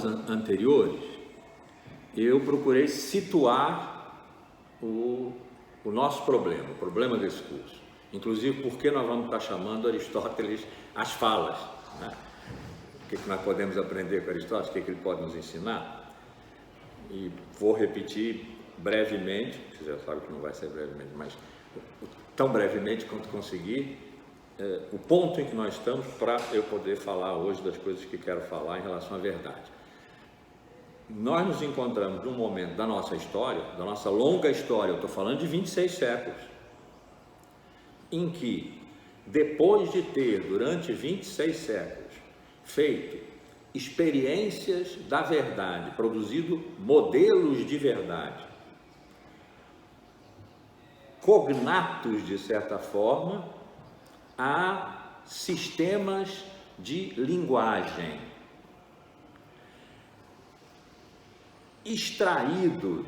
anteriores, eu procurei situar o nosso problema, o problema desse curso. Inclusive, por que nós vamos estar chamando Aristóteles as falas, né? O que nós podemos aprender com Aristóteles, o que ele pode nos ensinar? E vou repetir brevemente, você já sabe que não vai ser brevemente, mas tão brevemente quanto conseguir, o ponto em que nós estamos para eu poder falar hoje das coisas que quero falar em relação à verdade. Nós nos encontramos num momento da nossa história, da nossa longa história, eu estou falando de 26 séculos, em que, depois de ter, durante 26 séculos, feito experiências da verdade, produzido modelos de verdade, cognatos, de certa forma, a sistemas de linguagem, extraídos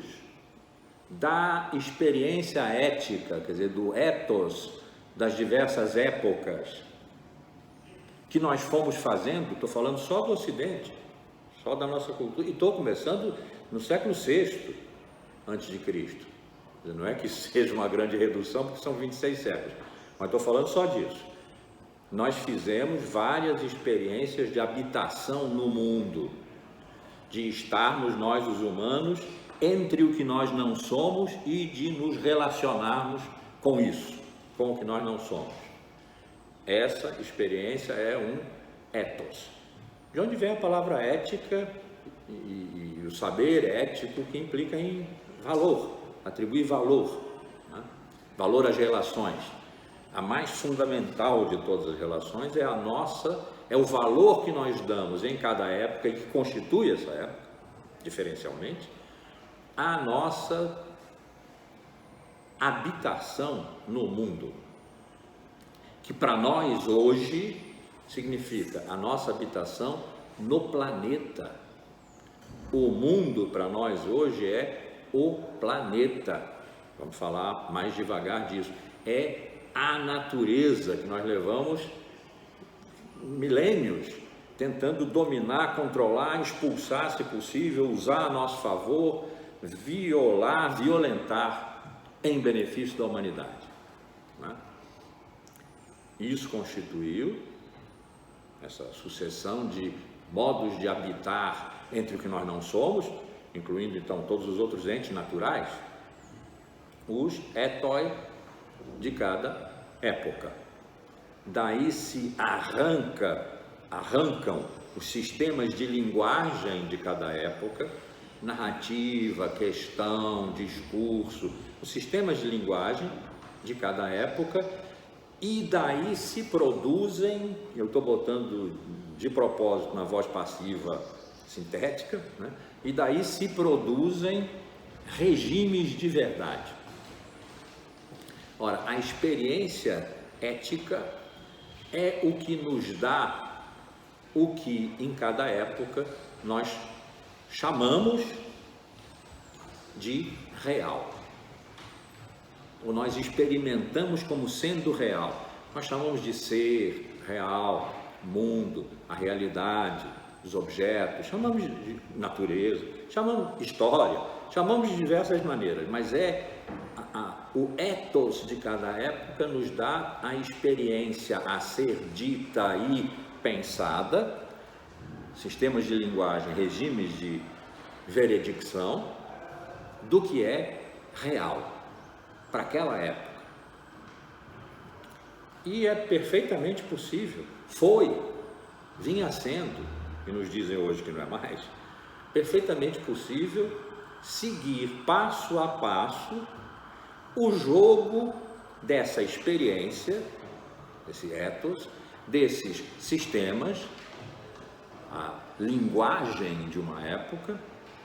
da experiência ética, quer dizer, do ethos das diversas épocas, que nós fomos fazendo. Estou falando só do Ocidente, só da nossa cultura, e estou começando no século VI a.C. Não é que seja uma grande redução, porque são 26 séculos, mas estou falando só disso. Nós fizemos várias experiências de habitação no mundo, de estarmos nós, os humanos, entre o que nós não somos e de nos relacionarmos com isso, com o que nós não somos. Essa experiência é um ethos, de onde vem a palavra ética e o saber ético, que implica em valor, atribuir valor, né? Valor às relações. A mais fundamental de todas as relações é o valor que nós damos em cada época e que constitui essa época, diferencialmente, a nossa habitação no mundo, que para nós hoje significa a nossa habitação no planeta. O mundo para nós hoje é o planeta. Vamos falar mais devagar disso. É a natureza que nós levamos milênios tentando dominar, controlar, expulsar, se possível, usar a nosso favor, violentar em benefício da humanidade, né? Isso constituiu essa sucessão de modos de habitar entre o que nós não somos, incluindo então todos os outros entes naturais, os ethoi de cada época. Daí se arrancam os sistemas de linguagem de cada época, narrativa, questão, discurso, os sistemas de linguagem de cada época, e daí se produzem, eu estou botando de propósito na voz passiva sintética, né? E daí se produzem regimes de verdade. Ora, a experiência ética é o que nos dá o que em cada época nós chamamos de real, ou nós experimentamos como sendo real. Nós chamamos de ser real, mundo, a realidade, os objetos, chamamos de natureza, chamamos de história, chamamos de diversas maneiras, mas o ethos de cada época nos dá a experiência a ser dita e pensada, sistemas de linguagem, regimes de veredicção, do que é real para aquela época. E é perfeitamente possível, vinha sendo, e nos dizem hoje que não é mais, perfeitamente possível seguir passo a passo o jogo dessa experiência, desse ethos, desses sistemas, a linguagem de uma época,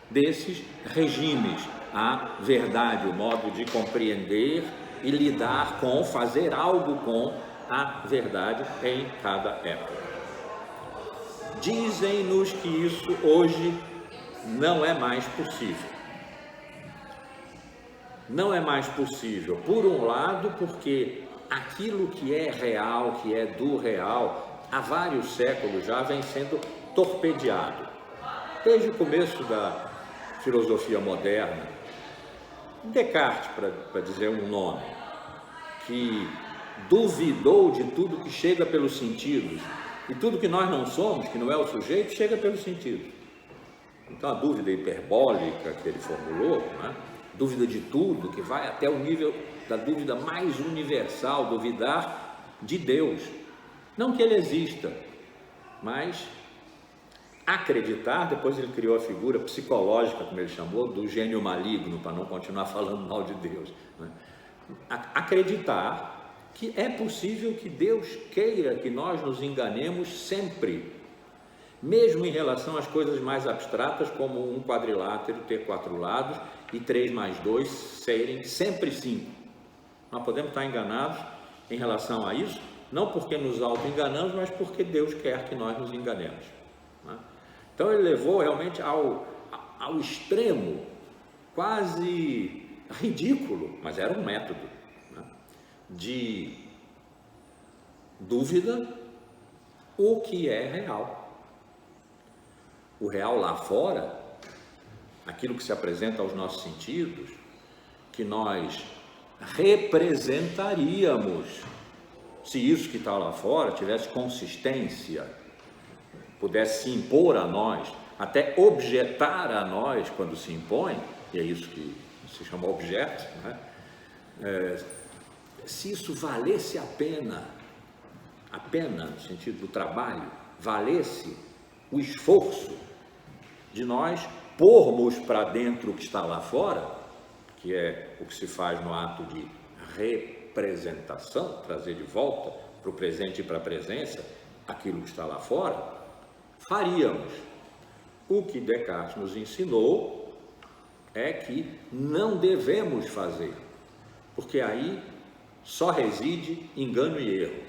desses regimes, a verdade, o modo de compreender e lidar com, fazer algo com a verdade em cada época. Dizem-nos que isso hoje não é mais possível. Não é mais possível, por um lado, porque aquilo que é real, que é do real, há vários séculos já vem sendo torpedeado. desde o começo da filosofia moderna, Descartes, para dizer um nome, que duvidou de tudo que chega pelos sentidos, e tudo que nós não somos, que não é o sujeito, chega pelos sentidos. Então a dúvida hiperbólica que ele formulou, né? Dúvida de tudo, que vai até o nível da dúvida mais universal, duvidar de Deus. Não que ele exista, mas acreditar. Depois ele criou a figura psicológica, como ele chamou, do gênio maligno, para não continuar falando mal de Deus, né? Acreditar que é possível que Deus queira que nós nos enganemos sempre, mesmo em relação às coisas mais abstratas, como um quadrilátero ter 4 lados e 3 mais 2 serem sempre 5. Nós podemos estar enganados em relação a isso, não porque nos auto-enganamos, mas porque Deus quer que nós nos enganemos, né? Então ele levou realmente ao extremo, quase ridículo, mas era um método, né, de dúvida, o que é real. O real lá fora, aquilo que se apresenta aos nossos sentidos, que nós representaríamos, se isso que está lá fora tivesse consistência, pudesse se impor a nós, até objetar a nós quando se impõe, e é isso que se chama objeto, né? Se isso valesse a pena no sentido do trabalho, valesse o esforço de nós pormos para dentro o que está lá fora, que é o que se faz no ato de representação, trazer de volta para o presente e para a presença aquilo que está lá fora, faríamos. O que Descartes nos ensinou é que não devemos fazer, porque aí só reside engano e erro.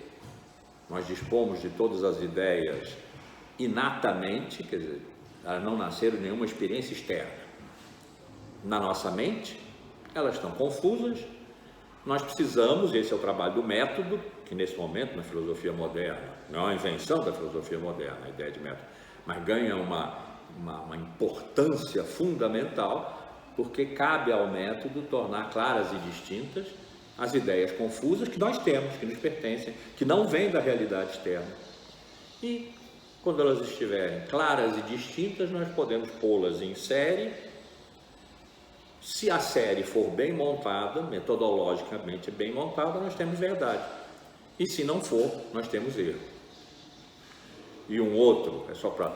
Nós dispomos de todas as ideias inatamente, quer dizer, elas não nasceram de nenhuma experiência externa. Na nossa mente, elas estão confusas. Nós precisamos, esse é o trabalho do método, que nesse momento na filosofia moderna, não é uma invenção da filosofia moderna, a ideia de método, mas ganha uma importância fundamental, porque cabe ao método tornar claras e distintas as ideias confusas que nós temos, que nos pertencem, que não vêm da realidade externa. E quando elas estiverem claras e distintas, nós podemos pô-las em série. Se a série for bem montada, metodologicamente bem montada, nós temos verdade. E se não for, nós temos erro. E um outro, é só para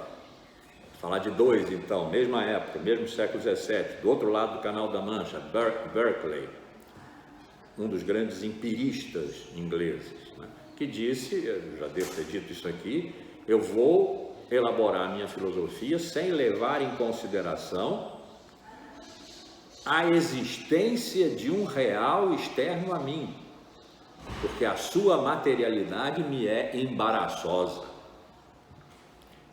falar de dois então, mesma época, mesmo século XVII, do outro lado do Canal da Mancha, Berkeley, um dos grandes empiristas ingleses, né, que disse, eu já devo ter dito isso aqui, eu vou elaborar a minha filosofia sem levar em consideração a existência de um real externo a mim, porque a sua materialidade me é embaraçosa.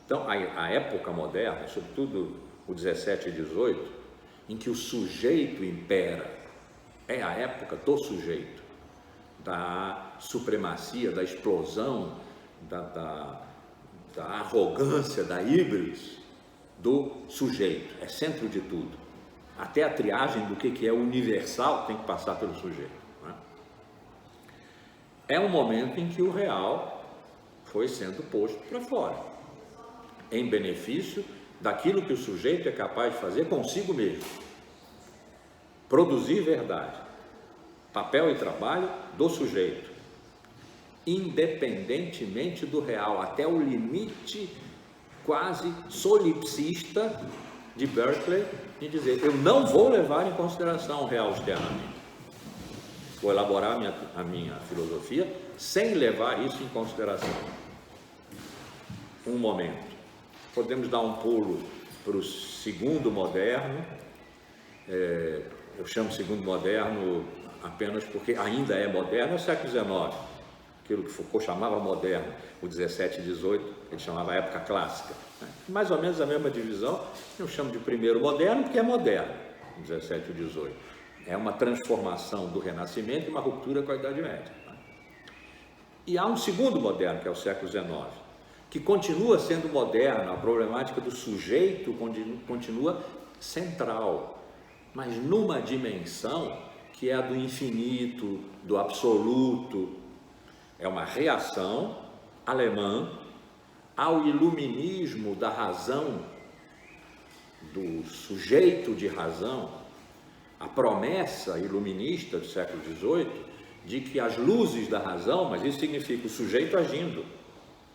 Então, a época moderna, sobretudo o 17 e 18, em que o sujeito impera, é a época do sujeito, da supremacia, da explosão, da arrogância, da híbris do sujeito, é centro de tudo. Até a triagem do que é universal tem que passar pelo sujeito, né? É um momento em que o real foi sendo posto para fora, em benefício daquilo que o sujeito é capaz de fazer consigo mesmo. Produzir verdade, papel e trabalho do sujeito, independentemente do real, até o limite quase solipsista de Berkeley, de dizer, eu não vou levar em consideração o real externo a mim. Vou elaborar a minha filosofia sem levar isso em consideração. Um momento. Podemos dar um pulo para o segundo moderno. Eu chamo segundo moderno apenas porque ainda é moderno, é o século XIX. Aquilo que Foucault chamava moderno, o 17 e 18, ele chamava época clássica. Mais ou menos a mesma divisão, eu chamo de primeiro moderno porque é moderno, o 17 e 18. É uma transformação do Renascimento e uma ruptura com a Idade Média. E há um segundo moderno, que é o século XIX, que continua sendo moderna, a problemática do sujeito continua central, mas numa dimensão que é a do infinito, do absoluto. É uma reação alemã ao iluminismo da razão, do sujeito de razão, a promessa iluminista do século XVIII de que as luzes da razão, mas isso significa o sujeito agindo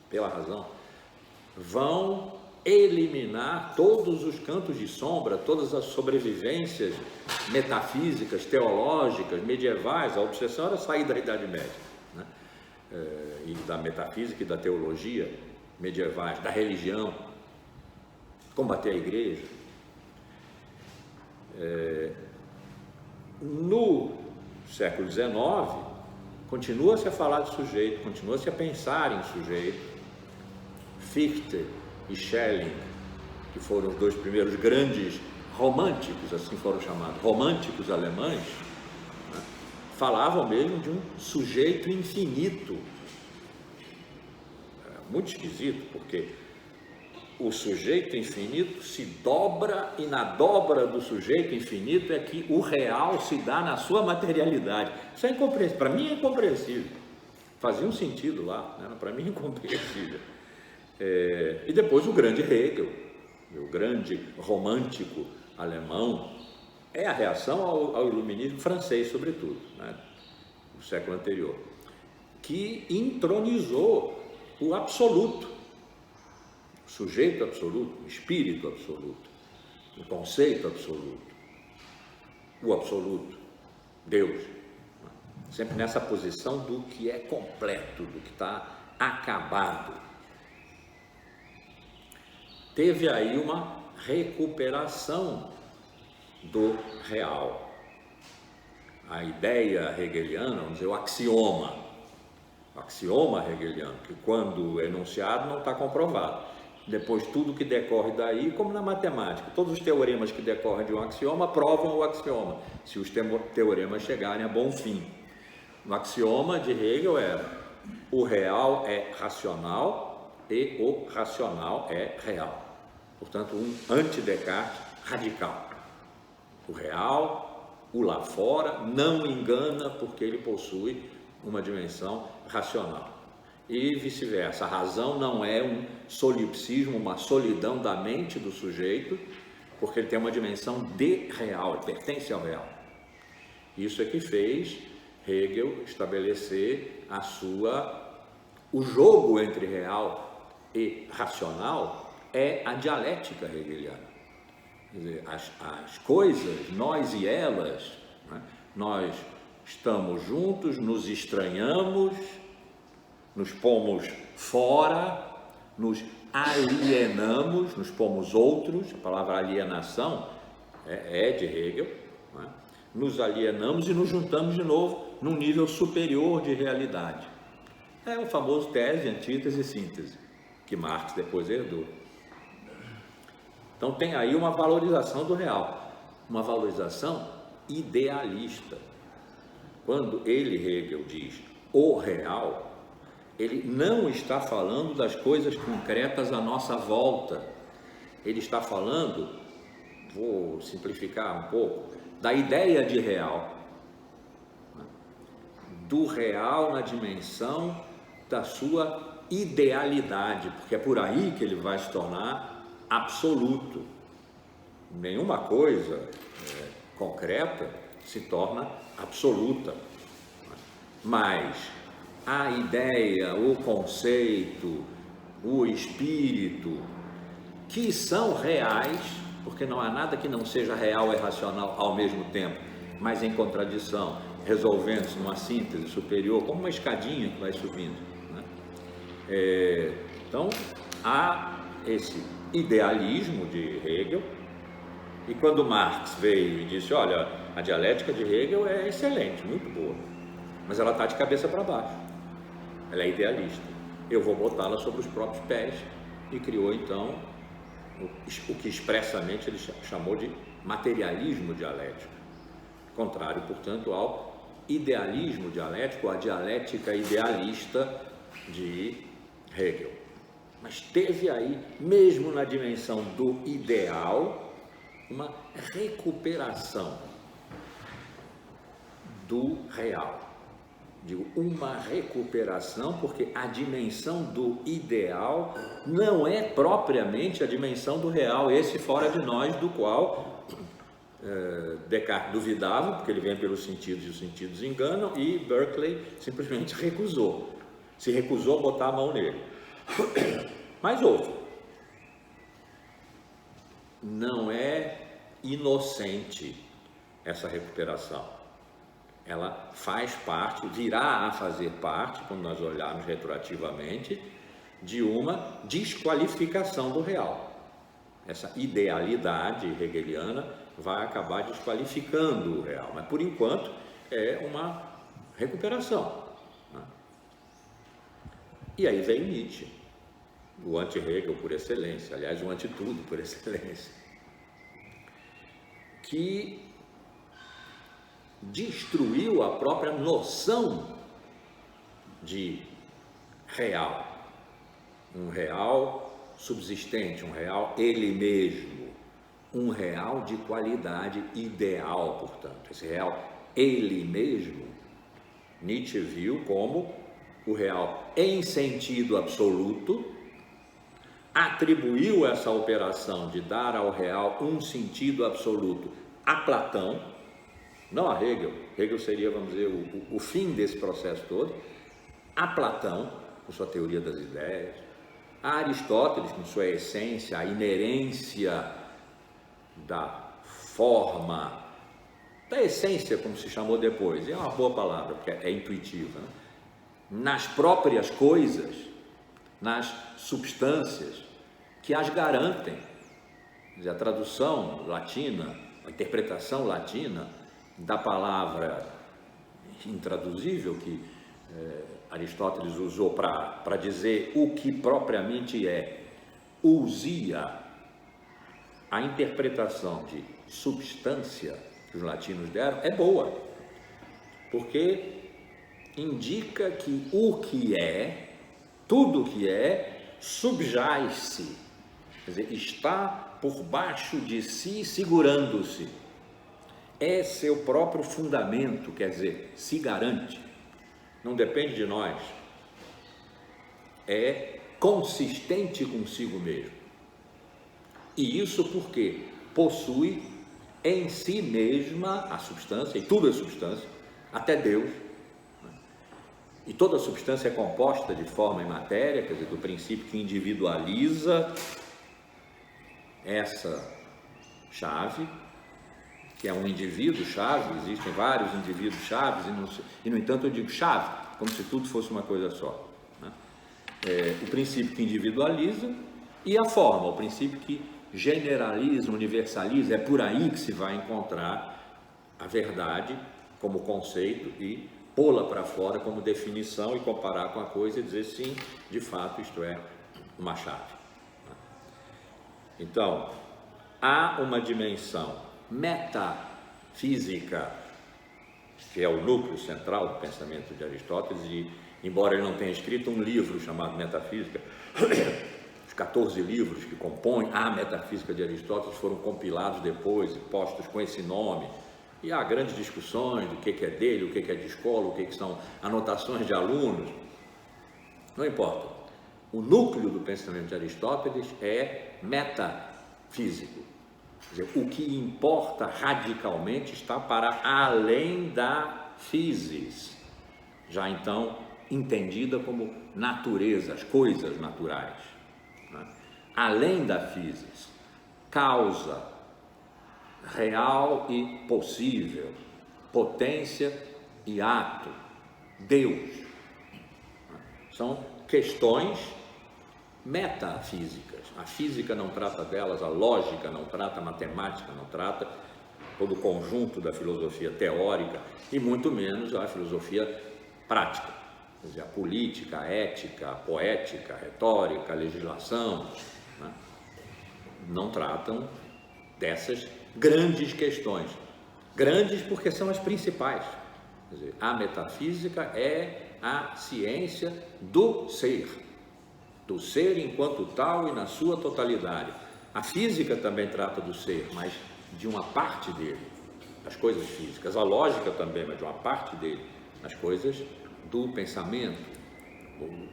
pela razão, vão eliminar todos os cantos de sombra, todas as sobrevivências metafísicas, teológicas, medievais. A obsessão era sair da Idade Média, né? E da metafísica e da teologia medievais, da religião, combater a igreja. No século XIX, continua-se a falar de sujeito, continua-se a pensar em sujeito. Fichte e Schelling, que foram os dois primeiros grandes românticos, assim foram chamados, românticos alemães, né? Falavam mesmo de um sujeito infinito. Muito esquisito, porque o sujeito infinito se dobra, e na dobra do sujeito infinito é que o real se dá na sua materialidade. Isso é incompreensível, para mim é incompreensível. Fazia um sentido lá, né? Para mim é incompreensível. E depois o grande Hegel, o grande romântico alemão, é a reação ao iluminismo francês, sobretudo, né? Do século anterior, que entronizou o absoluto, o sujeito absoluto, o espírito absoluto, o conceito absoluto, o absoluto, Deus, sempre nessa posição do que é completo, do que está acabado. Teve aí uma recuperação do real. A ideia hegeliana, vamos dizer, o axioma hegeliano, que quando enunciado não está comprovado. Depois tudo que decorre daí, como na matemática, todos os teoremas que decorrem de um axioma provam o axioma, se os teoremas chegarem a bom fim. O axioma de Hegel era: o real é racional e o racional é real. Portanto, um anti-Descartes radical. O real, o lá fora, não engana porque ele possui uma dimensão racional. E vice-versa, a razão não é um solipsismo, uma solidão da mente do sujeito, porque ele tem uma dimensão de real, ele pertence ao real. Isso é que fez Hegel estabelecer o jogo entre real e racional é a dialética hegeliana. Quer dizer, as coisas, nós e elas, né? Nós estamos juntos, nos estranhamos, nos pomos fora, nos alienamos, nos pomos outros. A palavra alienação é de Hegel, né? Nos alienamos e nos juntamos de novo num nível superior de realidade. É o famoso tese, antítese e síntese, que Marx depois herdou. Então tem aí uma valorização do real, uma valorização idealista. Quando Hegel diz o real, ele não está falando das coisas concretas à nossa volta. Ele está falando, vou simplificar um pouco, da ideia de real, do real na dimensão da sua idealidade, porque é por aí que ele vai se tornar absoluto. Nenhuma coisa concreta se torna absoluta, mas a ideia, o conceito, o espírito, que são reais, porque não há nada que não seja real e racional ao mesmo tempo, mas em contradição, resolvendo-se numa síntese superior, como uma escadinha que vai subindo, né? Então, há esse idealismo de Hegel, e quando Marx veio e disse: olha, a dialética de Hegel é excelente, muito boa, mas ela está de cabeça para baixo, ela é idealista, eu vou botá-la sobre os próprios pés, e criou então o que expressamente ele chamou de materialismo dialético, contrário, portanto, ao idealismo dialético, à dialética idealista de Hegel. Mas teve aí, mesmo na dimensão do ideal, uma recuperação do real. Digo, uma recuperação, porque a dimensão do ideal não é propriamente a dimensão do real, esse fora de nós, do qual Descartes duvidava, porque ele vem pelos sentidos e os sentidos enganam, e Berkeley simplesmente se recusou a botar a mão nele. Mas houve. Não é inocente essa recuperação. Ela faz parte, virá a fazer parte, quando nós olharmos retroativamente, de uma desqualificação do real. Essa idealidade hegeliana vai acabar desqualificando o real, mas por enquanto é uma recuperação, né? E aí vem Nietzsche, o anti-Hegel por excelência, aliás, o anti-tudo por excelência, que destruiu a própria noção de real, um real subsistente, um real ele mesmo, um real de qualidade ideal, portanto. Esse real ele mesmo, Nietzsche viu como o real em sentido absoluto, atribuiu essa operação de dar ao real um sentido absoluto a Platão, não a Hegel. Hegel seria, vamos dizer, o fim desse processo todo, a Platão, com sua teoria das ideias, a Aristóteles, com sua essência, a inerência da forma, da essência, como se chamou depois, é uma boa palavra, porque é intuitiva, né? Nas próprias coisas, nas substâncias que as garantem. Quer dizer, a tradução latina, a interpretação latina da palavra intraduzível que Aristóteles usou para dizer o que propriamente é ousia, a interpretação de substância que os latinos deram é boa, porque indica que o que é, tudo o que é, subjaz-se, quer dizer, está por baixo de si, segurando-se, é seu próprio fundamento, quer dizer, se garante, não depende de nós, é consistente consigo mesmo. E isso porque possui em si mesma a substância, e tudo é substância, até Deus, e toda substância é composta de forma e matéria, quer dizer, do princípio que individualiza essa chave, que é um indivíduo chave, existem vários indivíduos chaves, e no entanto eu digo chave, como se tudo fosse uma coisa só, né? O princípio que individualiza e a forma, o princípio que generaliza, universaliza, é por aí que se vai encontrar a verdade como conceito e pô-la para fora como definição e comparar com a coisa e dizer sim, de fato isto é uma chave. Então, há uma dimensão metafísica, que é o núcleo central do pensamento de Aristóteles, e embora ele não tenha escrito um livro chamado Metafísica, os 14 livros que compõem a Metafísica de Aristóteles foram compilados depois e postos com esse nome, e há grandes discussões do que é dele, o que é de escola, o que são anotações de alunos, não importa. O núcleo do pensamento de Aristóteles é metafísico. Quer dizer, o que importa radicalmente está para além da physis, já então entendida como natureza, as coisas naturais, né? Além da physis, causa real e possível, potência e ato, Deus. São questões metafísicas. A física não trata delas, a lógica não trata, a matemática não trata, todo o conjunto da filosofia teórica e muito menos a filosofia prática, quer dizer, a política, a ética, a poética, a retórica, a legislação, né? Não tratam dessas grandes questões, grandes porque são as principais. Quer dizer, a metafísica é a ciência do ser, do ser enquanto tal e na sua totalidade. A física também trata do ser, mas de uma parte dele, as coisas físicas. A lógica também, mas de uma parte dele, as coisas do pensamento,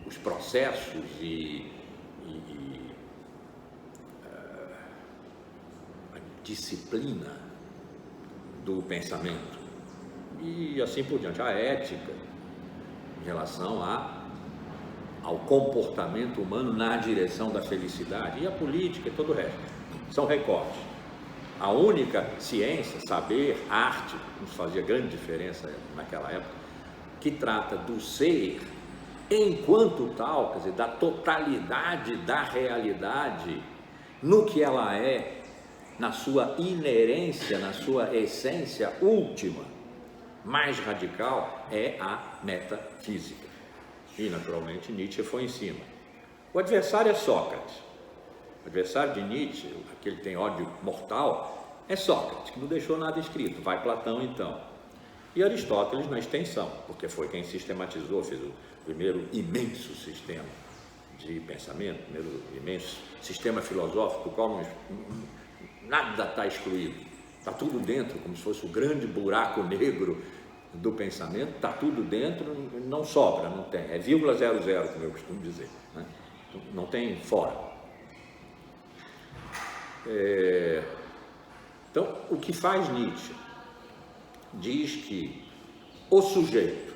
os processos e a disciplina do pensamento. E assim por diante, a ética em relação ao comportamento humano na direção da felicidade, e a política e todo o resto, são recortes. A única ciência, saber, arte, nos fazia grande diferença naquela época, que trata do ser enquanto tal, quer dizer, da totalidade da realidade, no que ela é, na sua inerência, na sua essência última, mais radical, é a metafísica. E, naturalmente, Nietzsche foi em cima. O adversário é Sócrates. O adversário de Nietzsche, aquele que tem ódio mortal, é Sócrates, que não deixou nada escrito. Vai Platão, então. E Aristóteles na extensão, porque foi quem sistematizou, fez o primeiro imenso sistema de pensamento, primeiro imenso sistema filosófico, do qual nada está excluído. Está tudo dentro, como se fosse o grande buraco negro do pensamento, está tudo dentro, não sobra, não tem, é 0,00, como eu costumo dizer, né? Não tem fora. Então, o que faz Nietzsche? Diz que o sujeito,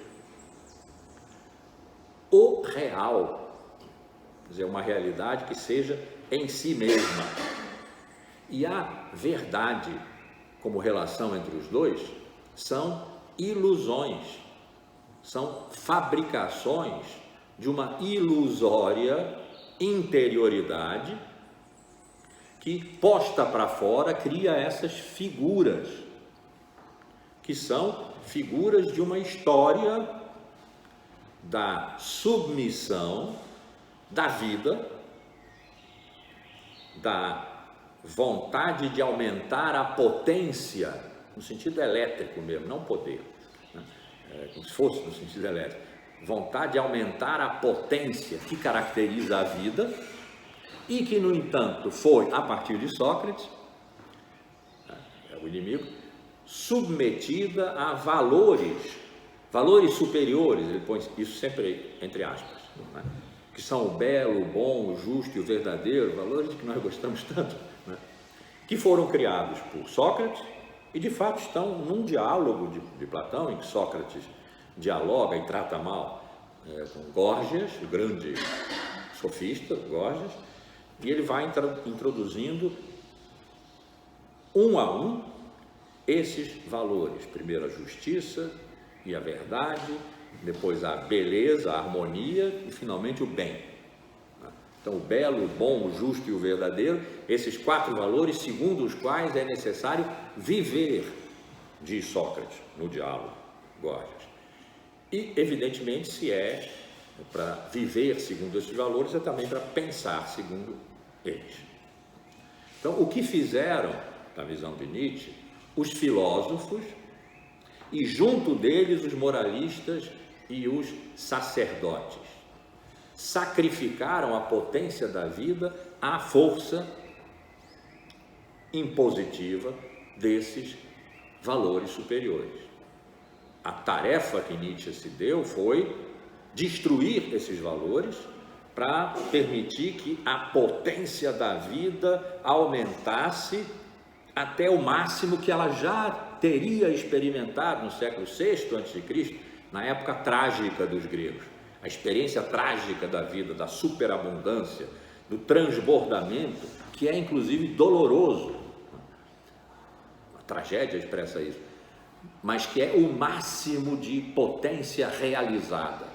o real, quer dizer, uma realidade que seja em si mesma, e a verdade como relação entre os dois, são ilusões, são fabricações de uma ilusória interioridade que, posta para fora, cria essas figuras, que são figuras de uma história da submissão da vida, da vontade de aumentar a potência, no sentido elétrico mesmo, não poder, né? Como se fosse no sentido elétrico, vontade de aumentar a potência que caracteriza a vida e que, no entanto, foi, a partir de Sócrates, o inimigo, submetida a valores superiores, ele põe isso sempre entre aspas, né? Que são o belo, o bom, o justo e o verdadeiro, valores que nós gostamos tanto, né? Que foram criados por Sócrates e de fato estão num diálogo de Platão, em que Sócrates dialoga e trata mal com Górgias, o grande sofista Górgias, e ele vai introduzindo um a um esses valores, primeiro a justiça e a verdade, depois a beleza, a harmonia e finalmente o bem. Então, o belo, o bom, o justo e o verdadeiro, esses 4 valores segundo os quais é necessário viver, diz Sócrates no diálogo Górgias. E, evidentemente, se é para viver segundo esses valores, é também para pensar segundo eles. Então, o que fizeram, na visão de Nietzsche, os filósofos e, junto deles, os moralistas e os sacerdotes? Sacrificaram a potência da vida à força impositiva desses valores superiores. A tarefa que Nietzsche se deu foi destruir esses valores para permitir que a potência da vida aumentasse até o máximo que ela já teria experimentado no século VI a.C., na época trágica dos gregos. A experiência trágica da vida, da superabundância, do transbordamento, que é inclusive doloroso. A tragédia expressa isso, mas que é o máximo de potência realizada.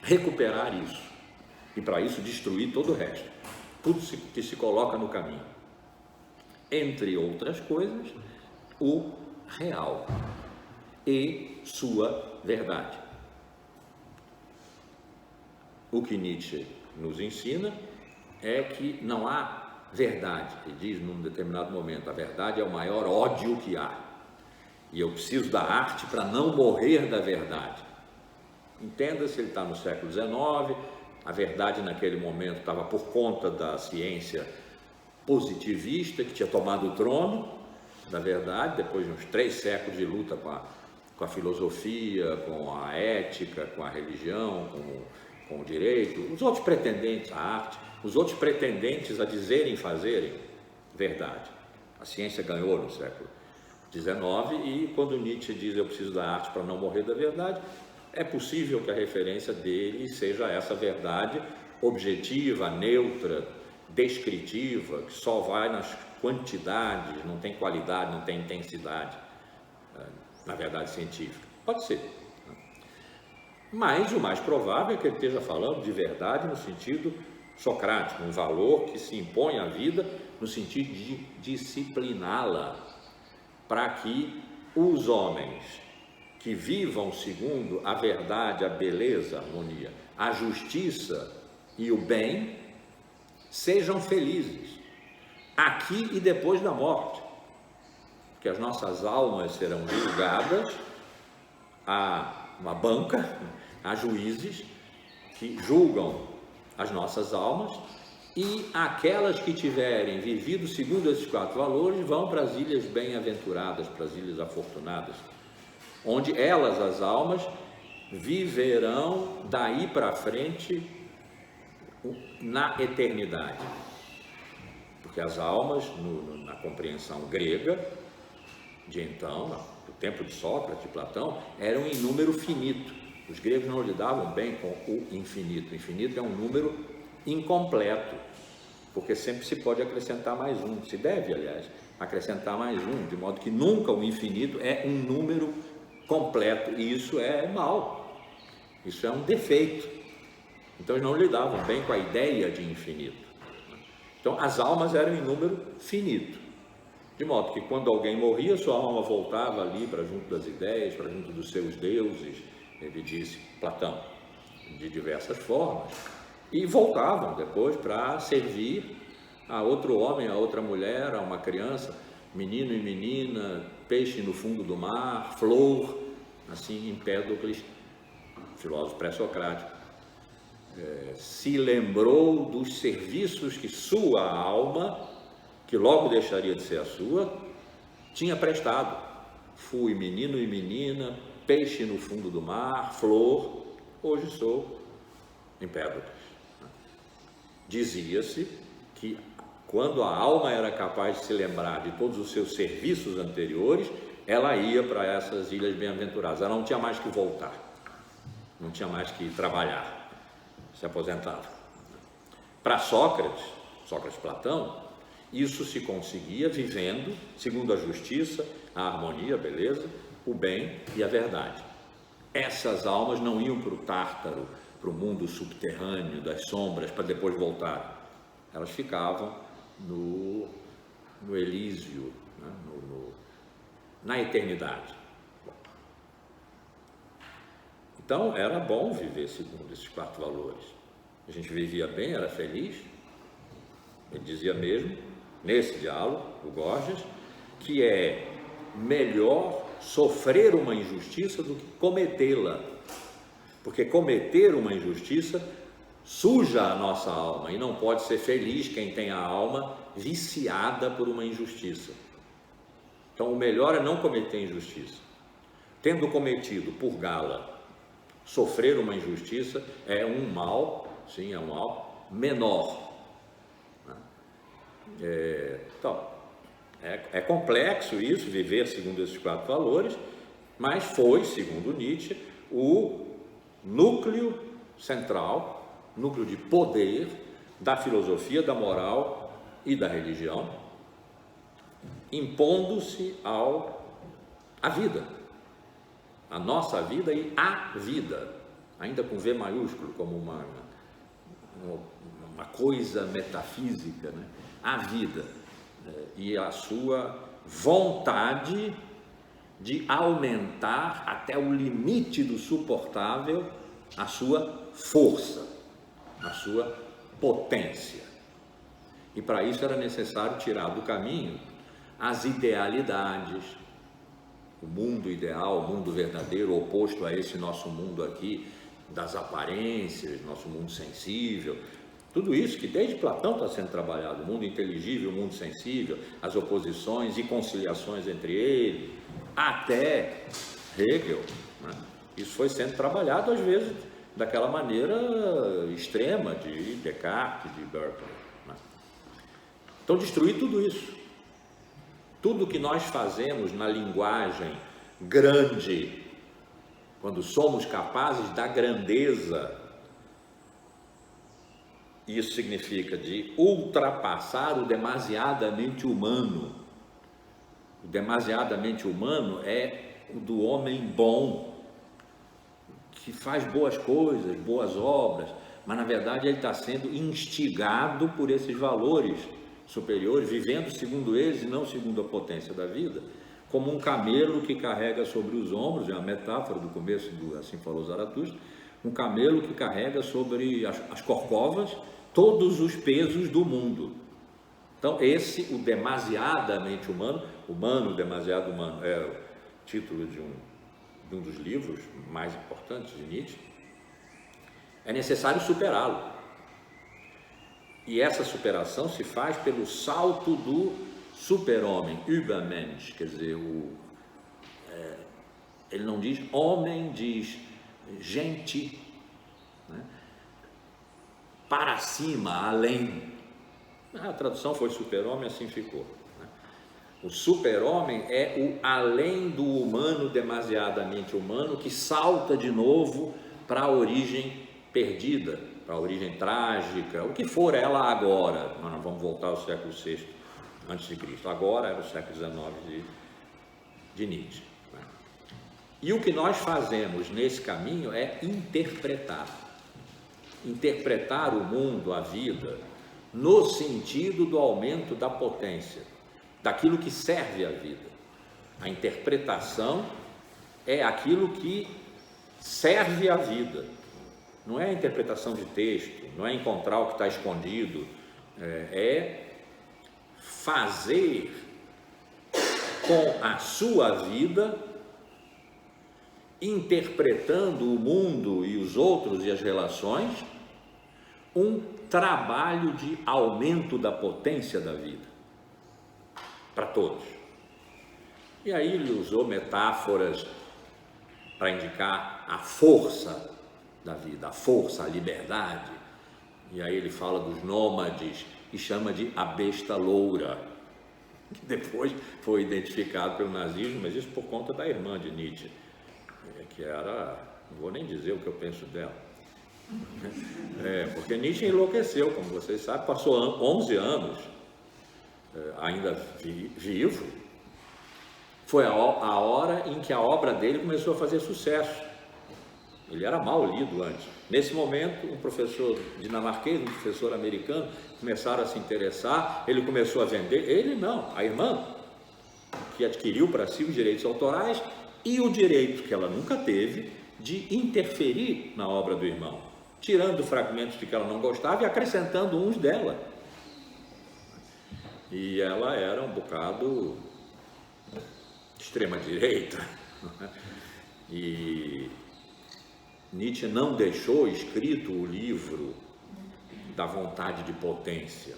Recuperar isso, e para isso destruir todo o resto, tudo que se coloca no caminho. Entre outras coisas, o real e sua verdade. O que Nietzsche nos ensina é que não há verdade. Ele diz num determinado momento, a verdade é o maior ódio que há. E eu preciso da arte para não morrer da verdade. Entenda-se, ele está no século XIX, A verdade naquele momento estava por conta da ciência positivista que tinha tomado o trono da verdade, depois de uns 3 séculos de luta com a filosofia, com a ética, com a religião, com o direito, os outros pretendentes à arte, os outros pretendentes a dizerem e fazerem verdade. A ciência ganhou no século XIX e quando Nietzsche diz eu preciso da arte para não morrer da verdade, é possível que a referência dele seja essa verdade objetiva, neutra, descritiva, que só vai nas quantidades, não tem qualidade, não tem intensidade, na verdade científica. Pode ser. Mas o mais provável é que ele esteja falando de verdade no sentido socrático, um valor que se impõe à vida no sentido de discipliná-la, para que os homens que vivam segundo a verdade, a beleza, a harmonia, a justiça e o bem, sejam felizes, aqui e depois da morte, que as nossas almas serão julgadas a uma banca, a juízes que julgam as nossas almas, e aquelas que tiverem vivido segundo esses 4 valores vão para as ilhas bem-aventuradas, para as ilhas afortunadas, onde elas, as almas, viverão daí para frente na eternidade. Porque as almas, na compreensão grega de então, do tempo de Sócrates, de Platão, eram em número finito. Os gregos não lidavam bem com o infinito. O infinito é um número incompleto, porque sempre se pode acrescentar mais um, se deve, aliás, acrescentar mais um, de modo que nunca o infinito é um número completo, e isso é mal, isso é um defeito. Então eles não lidavam bem com a ideia de infinito. Então as almas eram em número finito, de modo que quando alguém morria, sua alma voltava ali para junto das ideias, para junto dos seus deuses, ele disse, Platão, de diversas formas, e voltavam depois para servir a outro homem, a outra mulher, a uma criança, menino e menina, peixe no fundo do mar, flor, assim Empédocles, filósofo pré-socrático, se lembrou dos serviços que sua alma, que logo deixaria de ser a sua, tinha prestado. Fui menino e menina, peixe no fundo do mar, flor, hoje sou Empédocles. Dizia-se que quando a alma era capaz de se lembrar de todos os seus serviços anteriores, ela ia para essas ilhas bem-aventuradas, ela não tinha mais que voltar, não tinha mais que trabalhar, se aposentava. Para Sócrates Platão, isso se conseguia vivendo segundo a justiça, a harmonia, a beleza, o bem e a verdade. Essas almas não iam para o Tártaro, para o mundo subterrâneo das sombras, para depois voltar. Elas ficavam no Elísio, né? Na eternidade. Então era bom viver segundo esses 4 valores. A gente vivia bem, era feliz. Ele dizia mesmo, nesse diálogo, o Gorgias, que é melhor sofrer uma injustiça do que cometê-la. Porque cometer uma injustiça suja a nossa alma e não pode ser feliz quem tem a alma viciada por uma injustiça. Então o melhor é não cometer injustiça. Tendo cometido por gala, sofrer uma injustiça é um mal, sim, é um mal menor. Então, é complexo isso, viver segundo esses 4 valores, mas foi, segundo Nietzsche, o núcleo central, núcleo de poder da filosofia, da moral e da religião, impondo-se à vida, a nossa vida e a vida, ainda com V maiúsculo, como uma coisa metafísica, né? A vida e a sua vontade de aumentar até o limite do suportável a sua força, a sua potência. E para isso era necessário tirar do caminho as idealidades, o mundo ideal, o mundo verdadeiro, oposto a esse nosso mundo aqui, das aparências, nosso mundo sensível, tudo isso que desde Platão está sendo trabalhado, o mundo inteligível, o mundo sensível, as oposições e conciliações entre eles, até Hegel, né? Isso foi sendo trabalhado às vezes daquela maneira extrema de Descartes, de Berkeley, né? Então destruir tudo isso, tudo que nós fazemos na linguagem grande, quando somos capazes da grandeza, isso significa de ultrapassar o demasiadamente humano. O demasiadamente humano é o do homem bom, que faz boas coisas, boas obras, mas na verdade ele está sendo instigado por esses valores superiores, vivendo segundo eles e não segundo a potência da vida, como um camelo que carrega sobre os ombros, é uma metáfora do começo do Assim Falou Zaratustra, um camelo que carrega sobre as corcovas todos os pesos do mundo. Então esse, o demasiadamente humano, demasiado humano, é o título de um dos livros mais importantes de Nietzsche. É necessário superá-lo, e essa superação se faz pelo salto do super-homem, Übermensch, quer dizer, ele não diz homem, diz gente, né? Para cima, além. A tradução foi super-homem, assim ficou, né? O super-homem é o além do humano, demasiadamente humano, que salta de novo para a origem perdida, para a origem trágica, o que for ela agora. Nós vamos voltar ao século VI a.C., agora era o século XIX de Nietzsche, né? E o que nós fazemos nesse caminho é interpretar o mundo, a vida, no sentido do aumento da potência, daquilo que serve à vida. A interpretação é aquilo que serve à vida, não é a interpretação de texto, não é encontrar o que está escondido, é fazer com a sua vida, interpretando o mundo e os outros e as relações, um trabalho de aumento da potência da vida, para todos. E aí ele usou metáforas para indicar a força da vida, a força, a liberdade. E aí ele fala dos nômades e chama de a besta loura, que depois foi identificado pelo nazismo, mas isso por conta da irmã de Nietzsche, que era, não vou nem dizer o que eu penso dela, porque Nietzsche enlouqueceu, como vocês sabem, passou 11 anos ainda vivo. Foi a hora em que a obra dele começou a fazer sucesso. Ele era mal lido antes. Nesse momento, um professor dinamarquês, um professor americano, começaram a se interessar, ele começou a vender, ele não, a irmã, que adquiriu para si os direitos autorais e o direito, que ela nunca teve, de interferir na obra do irmão, tirando fragmentos de que ela não gostava e acrescentando uns dela. E ela era um bocado extrema-direita, e Nietzsche não deixou escrito o livro da vontade de potência,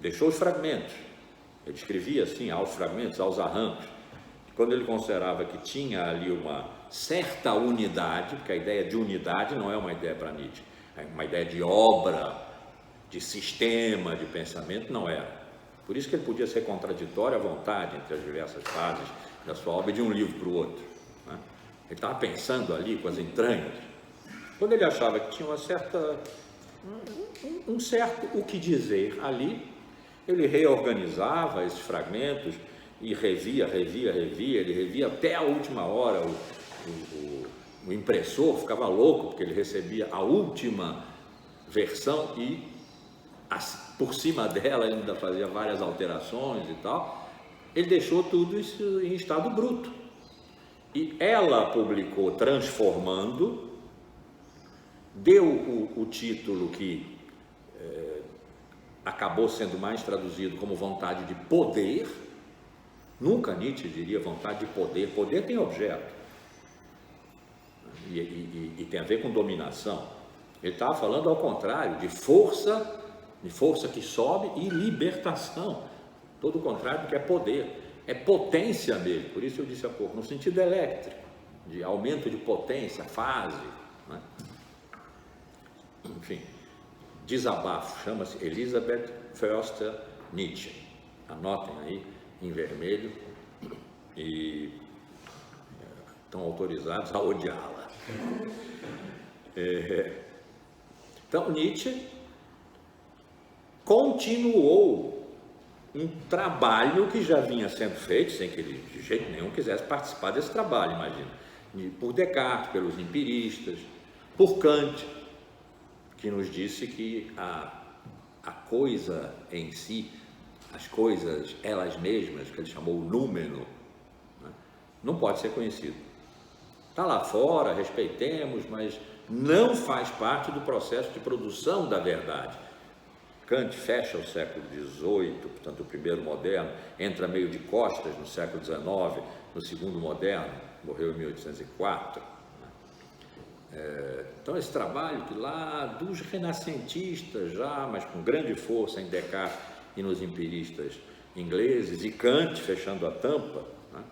deixou os fragmentos. Ele escrevia assim, aos fragmentos, aos arrancos. Quando ele considerava que tinha ali uma certa unidade, porque a ideia de unidade não é uma ideia para Nietzsche, é uma ideia de obra, de sistema, de pensamento, não era. Por isso que ele podia ser contraditório à vontade entre as diversas fases da sua obra, de um livro para o outro, né? Ele estava pensando ali com as entranhas. Quando ele achava que tinha um certo o que dizer ali, ele reorganizava esses fragmentos e revia, ele revia até a última hora. O impressor ficava louco, porque ele recebia a última versão e por cima dela ele ainda fazia várias alterações e tal. Ele deixou tudo isso em estado bruto. E ela publicou Transformando, deu o título que acabou sendo mais traduzido como Vontade de Poder. Nunca Nietzsche diria vontade de poder. Poder tem objeto. e tem a ver com dominação. Ele estava falando ao contrário, de força que sobe e libertação. Todo o contrário do que é poder. É potência mesmo, por isso eu disse há pouco, no sentido elétrico, de aumento de potência, fase, né? Enfim, desabafo, chama-se Elisabeth Förster Nietzsche. Anotem aí em vermelho e estão autorizados a odiá-la. Então, Nietzsche continuou um trabalho que já vinha sendo feito, sem que ele de jeito nenhum quisesse participar desse trabalho, imagina, por Descartes, pelos empiristas, por Kant, que nos disse que a coisa em si, as coisas elas mesmas, que ele chamou o númeno, né, não pode ser conhecido. Está lá fora, respeitemos, mas não faz parte do processo de produção da verdade. Kant fecha o século XVIII, portanto o primeiro moderno, entra meio de costas no século XIX, no segundo moderno, morreu em 1804. Então esse trabalho que lá dos renascentistas já, mas com grande força em Descartes e nos empiristas ingleses, e Kant fechando a tampa, né,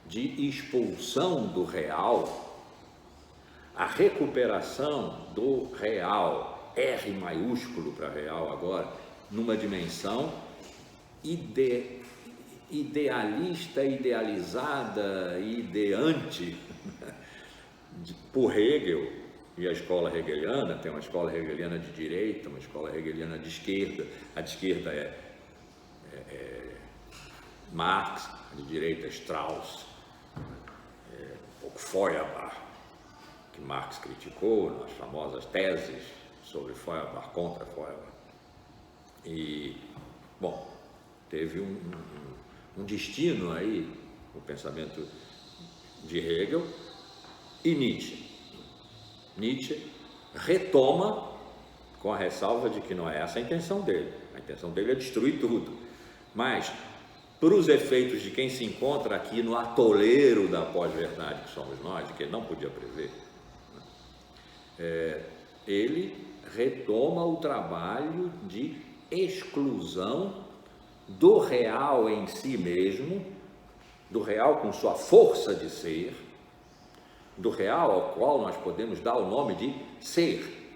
de expulsão do real, a recuperação do real, R maiúsculo para real agora, numa dimensão idealista, idealizada, ideante, por Hegel e a escola hegeliana. Tem uma escola hegeliana de direita, uma escola hegeliana de esquerda. A de esquerda é Marx, a de direita é Strauss, um pouco Feuerbach, que Marx criticou nas famosas teses sobre Feuerbach, contra Feuerbach. E, bom, teve um destino aí, o pensamento de Hegel e Nietzsche. Nietzsche retoma, com a ressalva de que não é essa a intenção dele. A intenção dele é destruir tudo. Mas, para os efeitos de quem se encontra aqui no atoleiro da pós-verdade que somos nós, e que ele não podia prever, ele retoma o trabalho de exclusão do real em si mesmo, do real com sua força de ser, do real ao qual nós podemos dar o nome de ser,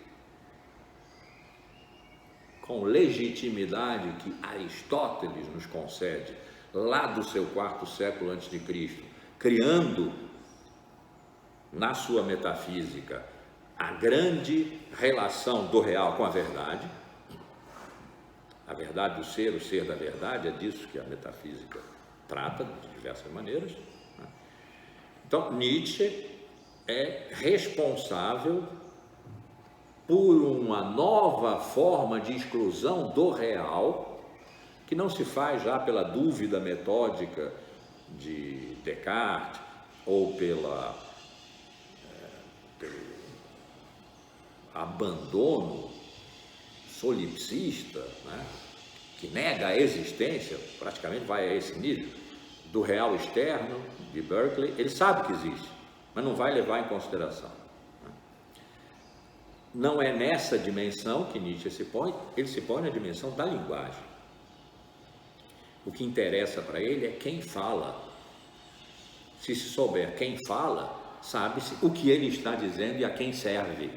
com legitimidade que Aristóteles nos concede lá do seu quarto século antes de Cristo, criando na sua metafísica a grande relação do real com a verdade do ser, o ser da verdade. É disso que a metafísica trata de diversas maneiras, né? Então Nietzsche é responsável por uma nova forma de exclusão do real, que não se faz já pela dúvida metódica de Descartes ou pelo abandono solipsista, né, que nega a existência, praticamente vai a esse nível, do real externo de Berkeley. Ele sabe que existe, mas não vai levar em consideração. Não é nessa dimensão que Nietzsche se põe, ele se põe na dimensão da linguagem. O que interessa para ele é quem fala. Se souber quem fala, sabe-se o que ele está dizendo e a quem serve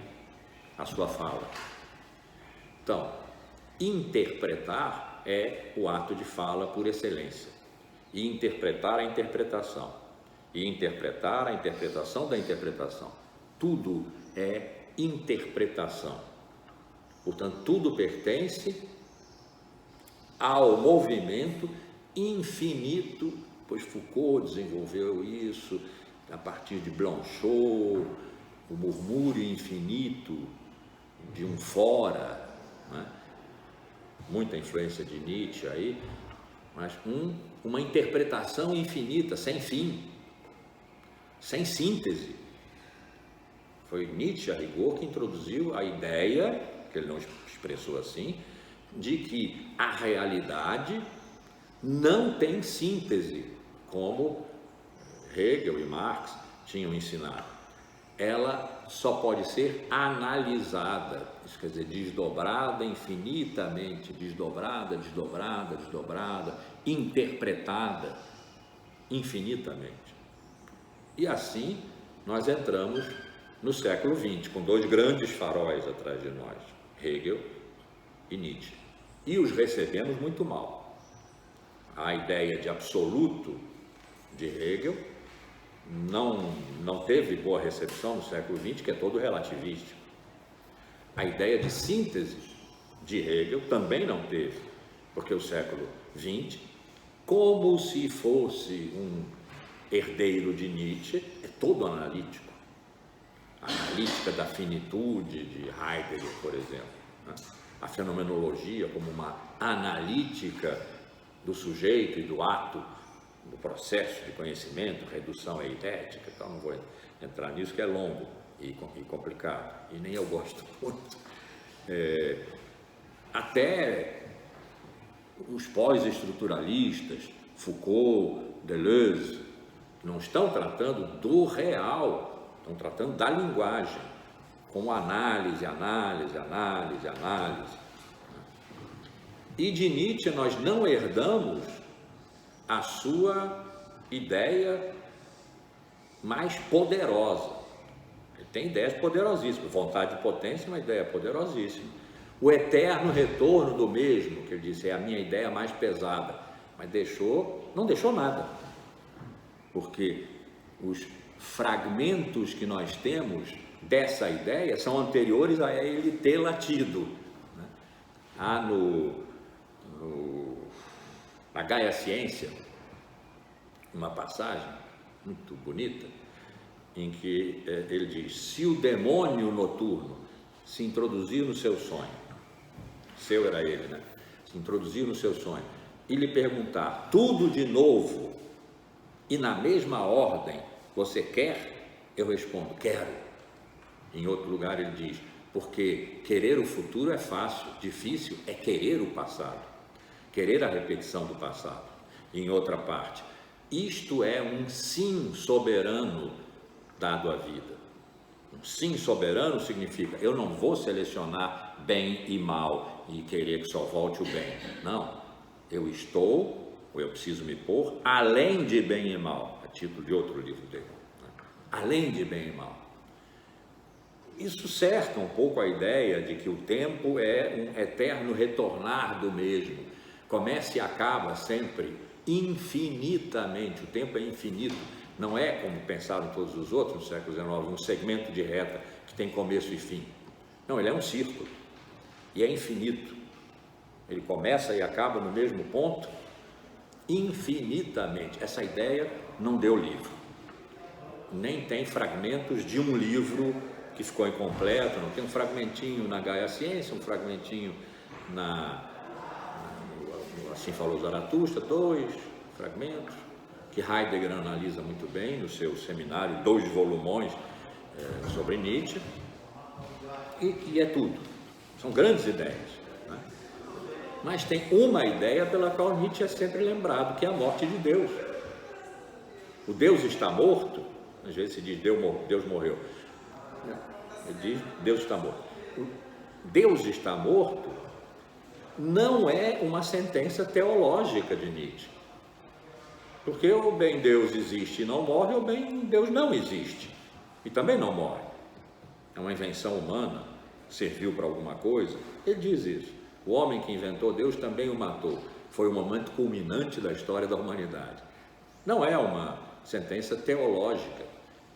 a sua fala. Então, interpretar é o ato de fala por excelência, e interpretar a interpretação, e interpretar a interpretação da interpretação. Tudo é interpretação. Portanto, tudo pertence ao movimento infinito, pois Foucault desenvolveu isso a partir de Blanchot, o murmúrio infinito de um fora, né? Muita influência de Nietzsche aí, mas uma interpretação infinita, sem fim, sem síntese. Foi Nietzsche, a rigor, que introduziu a ideia, que ele não expressou assim, de que a realidade não tem síntese, como Hegel e Marx tinham ensinado. ela só pode ser analisada, isso quer dizer, desdobrada infinitamente, desdobrada, interpretada infinitamente. E assim nós entramos no século XX, com dois grandes faróis atrás de nós, Hegel e Nietzsche, e os recebemos muito mal. A ideia de absoluto de Hegel não teve boa recepção no século XX, que é todo relativístico. A ideia de síntese de Hegel também não teve, porque o século XX, como se fosse um herdeiro de Nietzsche, é todo analítico. A analítica da finitude de Heidegger, por exemplo, né? A fenomenologia como uma analítica do sujeito e do ato, do processo de conhecimento, redução eitética, então não vou entrar nisso, que é longo e complicado, e nem eu gosto muito. Até os pós-estruturalistas, Foucault, Deleuze, não estão tratando do real, estão tratando da linguagem, como análise. E de Nietzsche nós não herdamos a sua ideia mais poderosa. Ele tem ideias poderosíssimas, vontade de potência é uma ideia poderosíssima. O eterno retorno do mesmo, que ele disse, é a minha ideia mais pesada, mas não deixou nada, porque os fragmentos que nós temos dessa ideia são anteriores a ele ter latido. Há na Gaia Ciência uma passagem muito bonita em que ele diz: se o demônio noturno se introduzir no seu sonho, seu era ele, né? Se introduzir no seu sonho e lhe perguntar tudo de novo e na mesma ordem, você quer? Eu respondo, quero. Em outro lugar ele diz, porque querer o futuro é fácil, difícil é querer o passado, querer a repetição do passado. E em outra parte, isto é um sim soberano dado à vida. Um sim soberano significa, eu não vou selecionar bem e mal e querer que só volte o bem. Não, eu preciso me pôr além de bem e mal, a título de outro livro dele, né? Além de bem e mal. Isso cerca um pouco a ideia de que o tempo é um eterno retornar do mesmo, começa e acaba sempre infinitamente, o tempo é infinito, não é como pensaram todos os outros no século XIX, um segmento de reta que tem começo e fim. Não, ele é um círculo e é infinito, ele começa e acaba no mesmo ponto infinitamente. Essa ideia não deu livro, nem tem fragmentos de um livro que ficou incompleto, não tem um fragmentinho na Gaia Ciência, um fragmentinho Assim Falou Zaratustra, 2 fragmentos, que Heidegger analisa muito bem no seu seminário, 2 volumões sobre Nietzsche, e é tudo, são grandes ideias, né? Mas tem uma ideia pela qual Nietzsche é sempre lembrado, que é a morte de Deus. O Deus está morto, às vezes se diz Deus morreu, ele diz Deus está morto. Deus está morto não é uma sentença teológica de Nietzsche, porque ou bem Deus existe e não morre, ou bem Deus não existe e também não morre. É uma invenção humana, serviu para alguma coisa. Ele diz isso. O homem que inventou Deus também o matou. Foi o momento culminante da história da humanidade. Não é uma sentença teológica.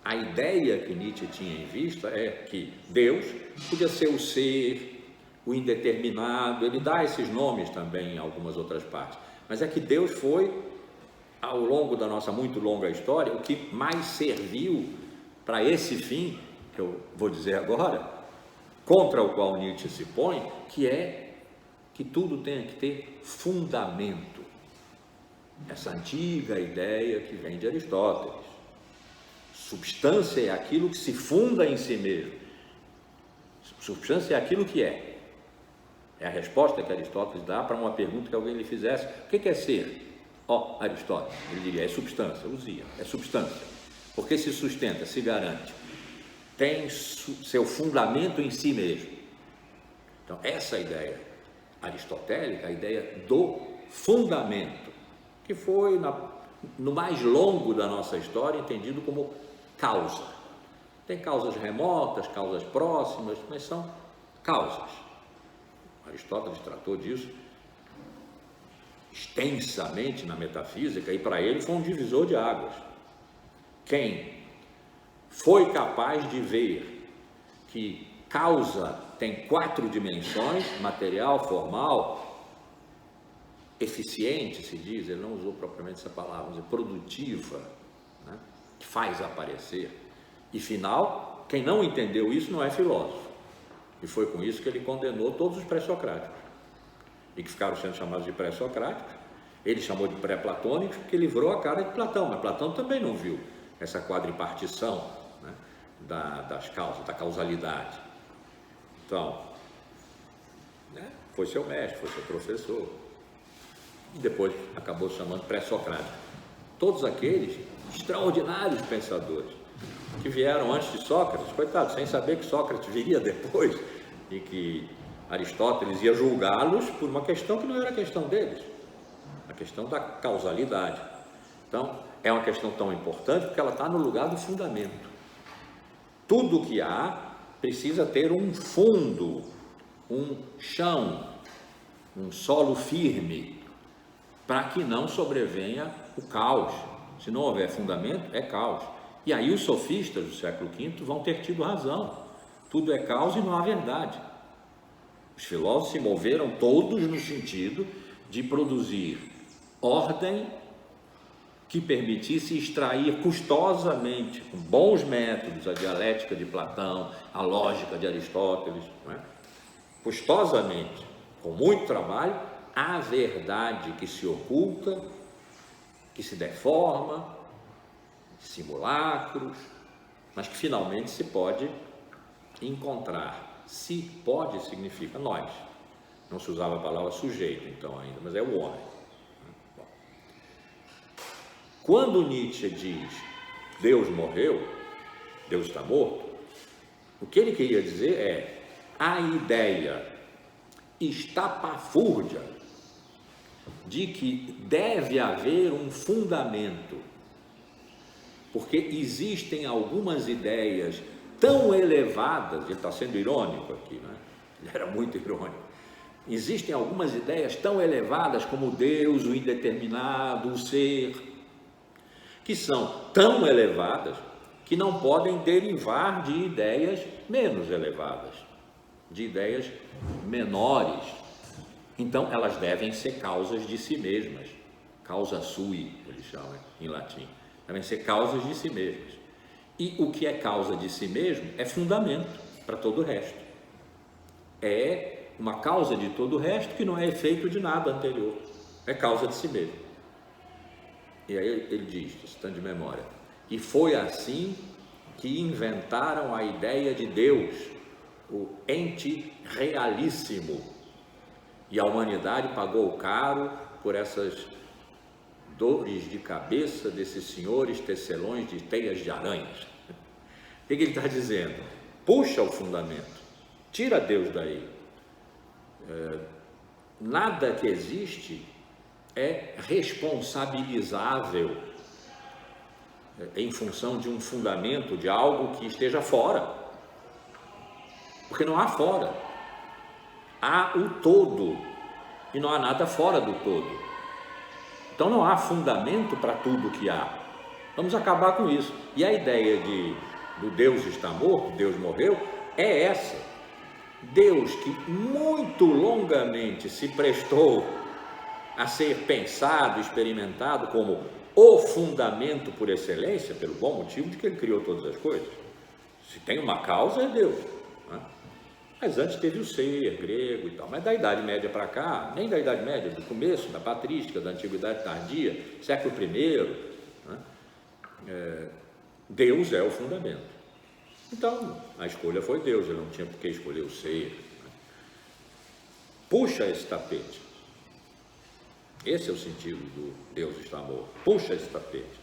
A ideia que Nietzsche tinha em vista é que Deus podia ser o ser, o indeterminado, ele dá esses nomes também em algumas outras partes, mas é que Deus foi, ao longo da nossa muito longa história, o que mais serviu para esse fim, que eu vou dizer agora, contra o qual Nietzsche se põe, que é que tudo tenha que ter fundamento. Essa antiga ideia que vem de Aristóteles. Substância é aquilo que se funda em si mesmo. Substância é aquilo que é. É a resposta que Aristóteles dá para uma pergunta que alguém lhe fizesse: o que é ser? Aristóteles, ele diria, é substância, é substância, porque se sustenta, se garante, tem seu fundamento em si mesmo. Então, essa ideia aristotélica, a ideia do fundamento, que foi no mais longo da nossa história entendido como causa. Tem causas remotas, causas próximas, mas são causas. Aristóteles tratou disso extensamente na metafísica e para ele foi um divisor de águas. Quem foi capaz de ver que causa tem 4 dimensões, material, formal, eficiente, se diz, ele não usou propriamente essa palavra, vamos dizer, produtiva, né? Que faz aparecer. E final, quem não entendeu isso não é filósofo. E foi com isso que ele condenou todos os pré-socráticos. E que ficaram sendo chamados de pré-socráticos. Ele chamou de pré-platônicos porque livrou a cara de Platão, mas Platão também não viu essa quadripartição, né, das causas, da causalidade. Então, né, foi seu mestre, foi seu professor. E depois acabou se chamando pré-socrático. Todos aqueles extraordinários pensadores que vieram antes de Sócrates, coitados, sem saber que Sócrates viria depois e que Aristóteles ia julgá-los por uma questão que não era a questão deles, a questão da causalidade. Então, é uma questão tão importante porque ela está no lugar do fundamento. Tudo que há precisa ter um fundo, um chão, um solo firme, para que não sobrevenha o caos. Se não houver fundamento, é caos. E aí os sofistas do século V vão ter tido razão. Tudo é caos e não há verdade. Os filósofos se moveram todos no sentido de produzir ordem que permitisse extrair custosamente, com bons métodos, a dialética de Platão, a lógica de Aristóteles, não é? Custosamente, com muito trabalho, a verdade que se oculta, que se deforma, simulacros, mas que finalmente se pode encontrar. Se pode significa nós. Não se usava a palavra sujeito então ainda, mas é o homem. Bom. Quando Nietzsche diz Deus morreu, Deus está morto, o que ele queria dizer é a ideia estapafúrdia de que deve haver um fundamento, porque existem algumas ideias tão elevadas, ele está sendo irônico aqui, né? Ele era muito irônico. Existem algumas ideias tão elevadas como Deus, o indeterminado, o ser, que são tão elevadas que não podem derivar de ideias menos elevadas, de ideias menores. Então, elas devem ser causas de si mesmas, causa sui, eles chamam em latim, devem ser causas de si mesmas. E o que é causa de si mesmo é fundamento para todo o resto. É uma causa de todo o resto que não é efeito de nada anterior, é causa de si mesmo. E aí ele diz, citando de memória, e foi assim que inventaram a ideia de Deus, o ente realíssimo, e a humanidade pagou caro por essas dores de cabeça desses senhores tecelões de teias de aranhas. O que ele está dizendo? Puxa o fundamento, tira Deus daí. Nada que existe é responsabilizável em função de um fundamento, de algo que esteja fora, porque não há fora, há o todo e não há nada fora do todo. Então não há fundamento para tudo que há. Vamos acabar com isso. E a ideia do Deus está morto, Deus morreu, é essa. Deus que muito longamente se prestou a ser pensado, experimentado como o fundamento por excelência, pelo bom motivo de que ele criou todas as coisas. Se tem uma causa, é Deus, né? Mas antes teve o ser grego e tal, mas da Idade Média para cá, nem da Idade Média, do começo, da patrística, da Antiguidade Tardia, século I, né? Deus é o fundamento. Então, a escolha foi Deus, ele não tinha por que escolher o ser, né? Puxa esse tapete. Esse é o sentido do Deus está morto. Puxa esse tapete.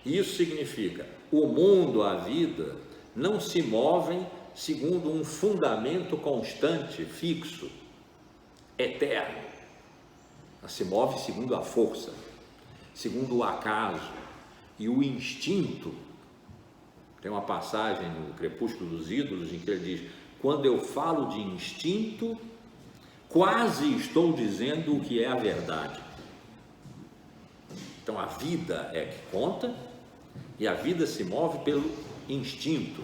Isso significa, o mundo, a vida, não se movem segundo um fundamento constante, fixo, eterno. Ela se move segundo a força, segundo o acaso e o instinto. Tem uma passagem no Crepúsculo dos Ídolos em que ele diz: quando eu falo de instinto, quase estou dizendo o que é a verdade. Então a vida é que conta e a vida se move pelo instinto.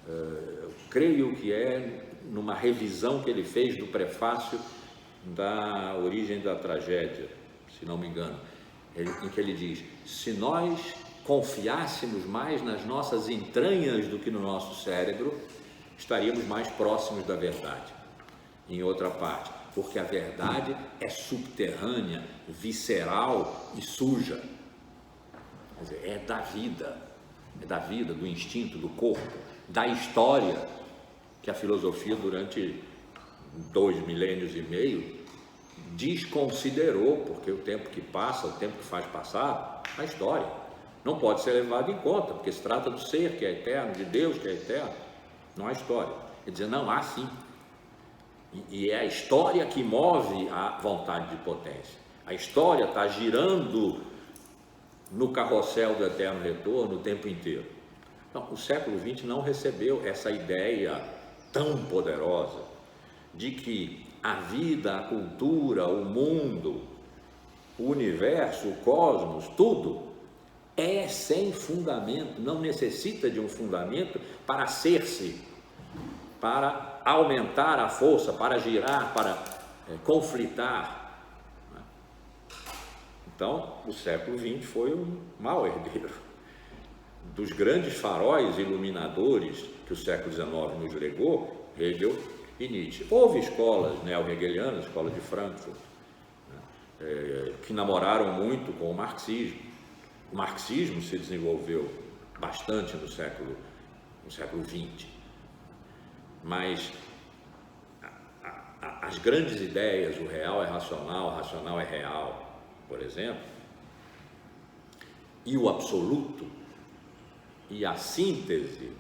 Eu creio que é numa revisão que ele fez do prefácio da Origem da Tragédia, se não me engano, em que ele diz: se nós confiássemos mais nas nossas entranhas do que no nosso cérebro, estaríamos mais próximos da verdade. Em outra parte, porque a verdade é subterrânea, visceral e suja. Quer dizer, é da vida, do instinto, do corpo, da história que a filosofia durante 2 milênios e meio desconsiderou, porque o tempo que passa, o tempo que faz passar, a história não pode ser levado em conta, porque se trata do ser que é eterno, de Deus que é eterno, não há história. Quer dizer, não, há sim. E é a história que move a vontade de potência. A história está girando no carrossel do eterno retorno o tempo inteiro. Então, o século XX não recebeu essa ideia tão poderosa de que a vida, a cultura, o mundo, o universo, o cosmos, tudo é sem fundamento, não necessita de um fundamento para ser-se, para aumentar a força, para girar, para conflitar. Então, o século XX foi um mau herdeiro dos grandes faróis iluminadores que o século XIX nos legou, Hegel e Nietzsche. Houve escolas neo-hegelianas, escola de Frankfurt, que namoraram muito com o marxismo. O marxismo se desenvolveu bastante no século XX, mas as grandes ideias, o real é racional, o racional é real, por exemplo, e o absoluto, e a síntese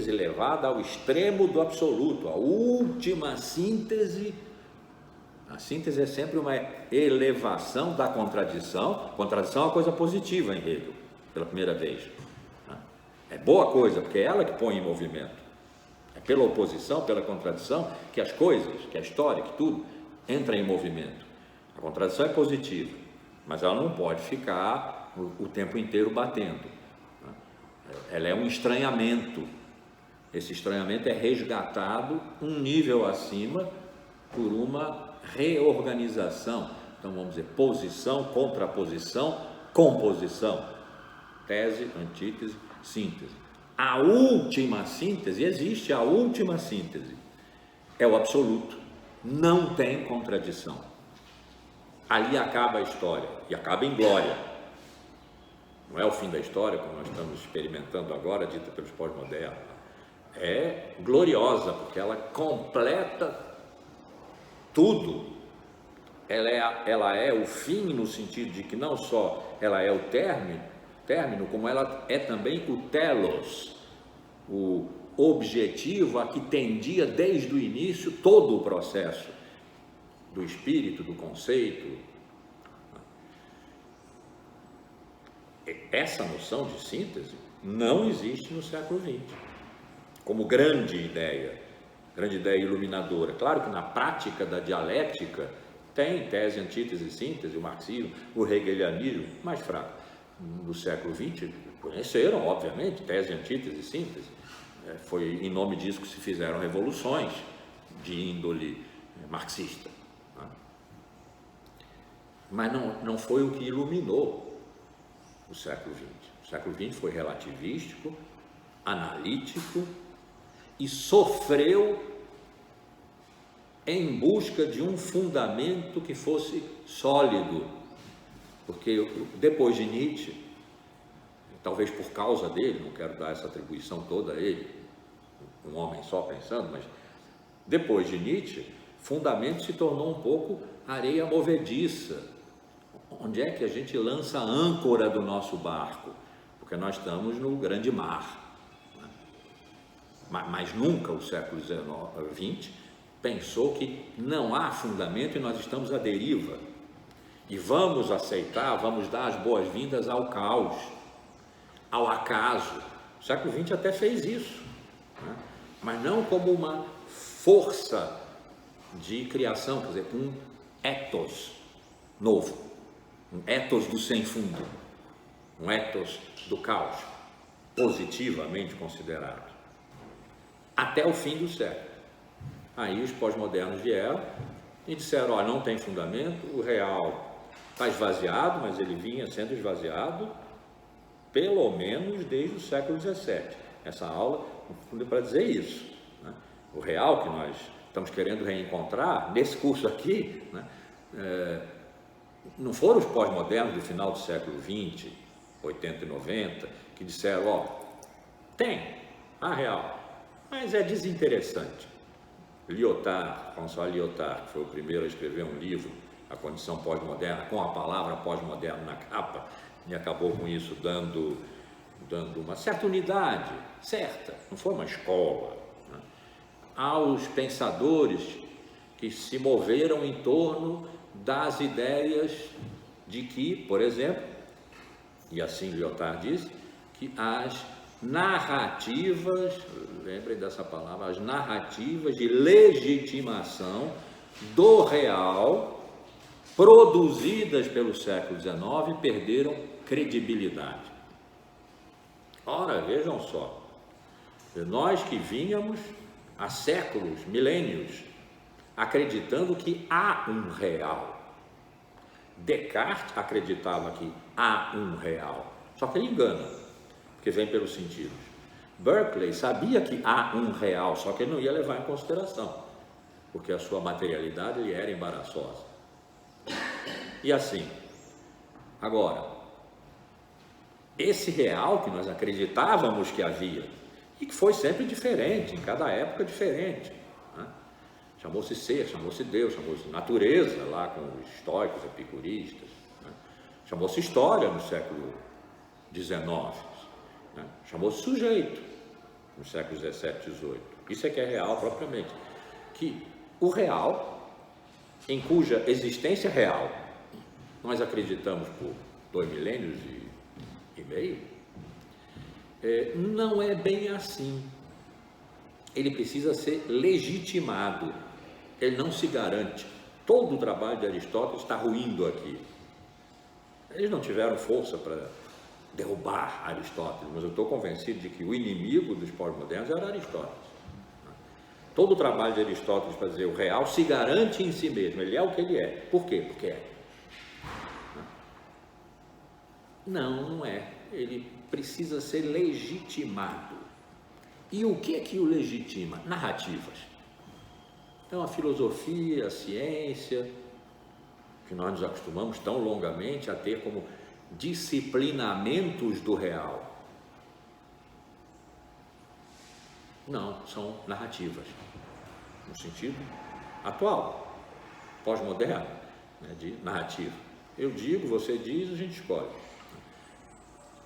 levada ao extremo do absoluto, a última síntese. A síntese é sempre uma elevação da contradição. Contradição é uma coisa positiva em Hegel, pela primeira vez. É boa coisa, porque é ela que põe em movimento. É pela oposição, pela contradição, que as coisas, que a história, que tudo entra em movimento. A contradição é positiva, mas ela não pode ficar o tempo inteiro batendo. Ela é um estranhamento. Esse estranhamento é resgatado um nível acima por uma reorganização. Então vamos dizer, posição, contraposição, composição, tese, antítese, síntese. A última síntese, existe a última síntese, é o absoluto, não tem contradição. Ali acaba a história e acaba em glória. Não é o fim da história, como nós estamos experimentando agora, dita pelos pós-modernos. É gloriosa, porque ela completa tudo. Ela é o fim no sentido de que não só ela é o término, como ela é também o telos, o objetivo a que tendia desde o início todo o processo do espírito, do conceito. Essa noção de síntese não existe no século XX como grande ideia iluminadora. Claro que na prática da dialética tem tese, antítese, síntese, o marxismo, o hegelianismo, mais fraco. No século XX conheceram, obviamente, tese, antítese, síntese. Foi em nome disso que se fizeram revoluções de índole marxista. Mas não foi o que iluminou o século XX. O século XX foi relativístico, analítico e sofreu em busca de um fundamento que fosse sólido, porque depois de Nietzsche, talvez por causa dele, não quero dar essa atribuição toda a ele, um homem só pensando, mas depois de Nietzsche, fundamento se tornou um pouco areia movediça. Onde é que a gente lança a âncora do nosso barco? Porque nós estamos no grande mar. mas nunca o século XX pensou que não há fundamento e nós estamos à deriva. E vamos aceitar, vamos dar as boas-vindas ao caos, ao acaso. O século XX até fez isso, né? Mas não como uma força de criação, quer dizer, um ethos novo, um ethos do sem fundo, um ethos do caos, positivamente considerado, até o fim do século. Aí os pós-modernos vieram e disseram, ó, não tem fundamento, o real está esvaziado, mas ele vinha sendo esvaziado pelo menos desde o século XVII. Essa aula é para dizer isso, né? O real que nós estamos querendo reencontrar nesse curso aqui, né? Não foram os pós-modernos do final do século XX, 80 e 90, que disseram, ó, tem a real, mas é desinteressante. Lyotard, François Lyotard, que foi o primeiro a escrever um livro, A Condição Pós-Moderna, com a palavra pós-moderno na capa, e acabou com isso dando uma certa unidade, certa, não foi uma escola, né? Aos pensadores que se moveram em torno das ideias de que, por exemplo, e assim Lyotard disse, que as narrativas, lembrem dessa palavra, as narrativas de legitimação do real produzidas pelo século XIX perderam credibilidade. Ora, vejam só, nós que vínhamos há séculos, milênios, acreditando que há um real. Descartes acreditava que há um real, só que ele engana, porque vem pelos sentidos. Berkeley sabia que há um real, só que ele não ia levar em consideração, porque a sua materialidade lhe era embaraçosa. E assim, agora, esse real que nós acreditávamos que havia, e que foi sempre diferente, em cada época diferente, né? Chamou-se ser, chamou-se Deus, chamou-se natureza, lá com os estoicos, epicuristas, né? Chamou-se história no século XIX, né? Chamou-se sujeito no século XVII, XVIII. Isso é que é real propriamente, que o real, em cuja existência real nós acreditamos por 2 milênios e meio, não é bem assim. Ele precisa ser legitimado, ele não se garante. Todo o trabalho de Aristóteles está ruindo aqui. Eles não tiveram força para derrubar Aristóteles, mas eu estou convencido de que o inimigo dos pós-modernos era Aristóteles. Todo o trabalho de Aristóteles para dizer o real se garante em si mesmo, ele é o que ele é. Por quê? Porque é. Não, não é. Ele precisa ser legitimado. E o que é que o legitima? Narrativas. Então, a filosofia, a ciência, que nós nos acostumamos tão longamente a ter como disciplinamentos do real. Não, são narrativas, no sentido atual, pós-moderno, né, de narrativa. Eu digo, você diz, a gente escolhe.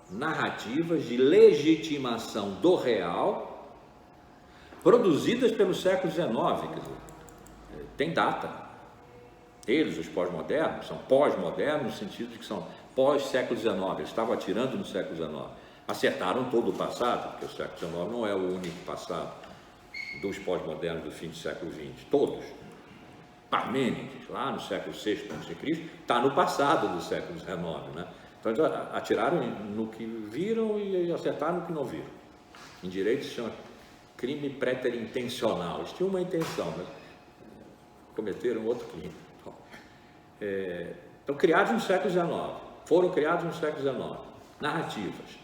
Narrativas de legitimação do real, produzidas pelo século XIX, quer dizer, tem data. Eles, os pós-modernos, são pós-modernos no sentido de que são pós-século XIX, eles estavam atirando no século XIX. Acertaram todo o passado, porque o século XIX não é o único passado dos pós-modernos do fim do século XX, todos. Parmênides, lá no século VI a.C., está no passado do século XIX, né? Então eles atiraram no que viram e acertaram no que não viram. Em direito se chama crime préterintencional. Eles tinham uma intenção, mas cometeram outro crime. Então, criados no século XIX, foram criados no século XIX, narrativas,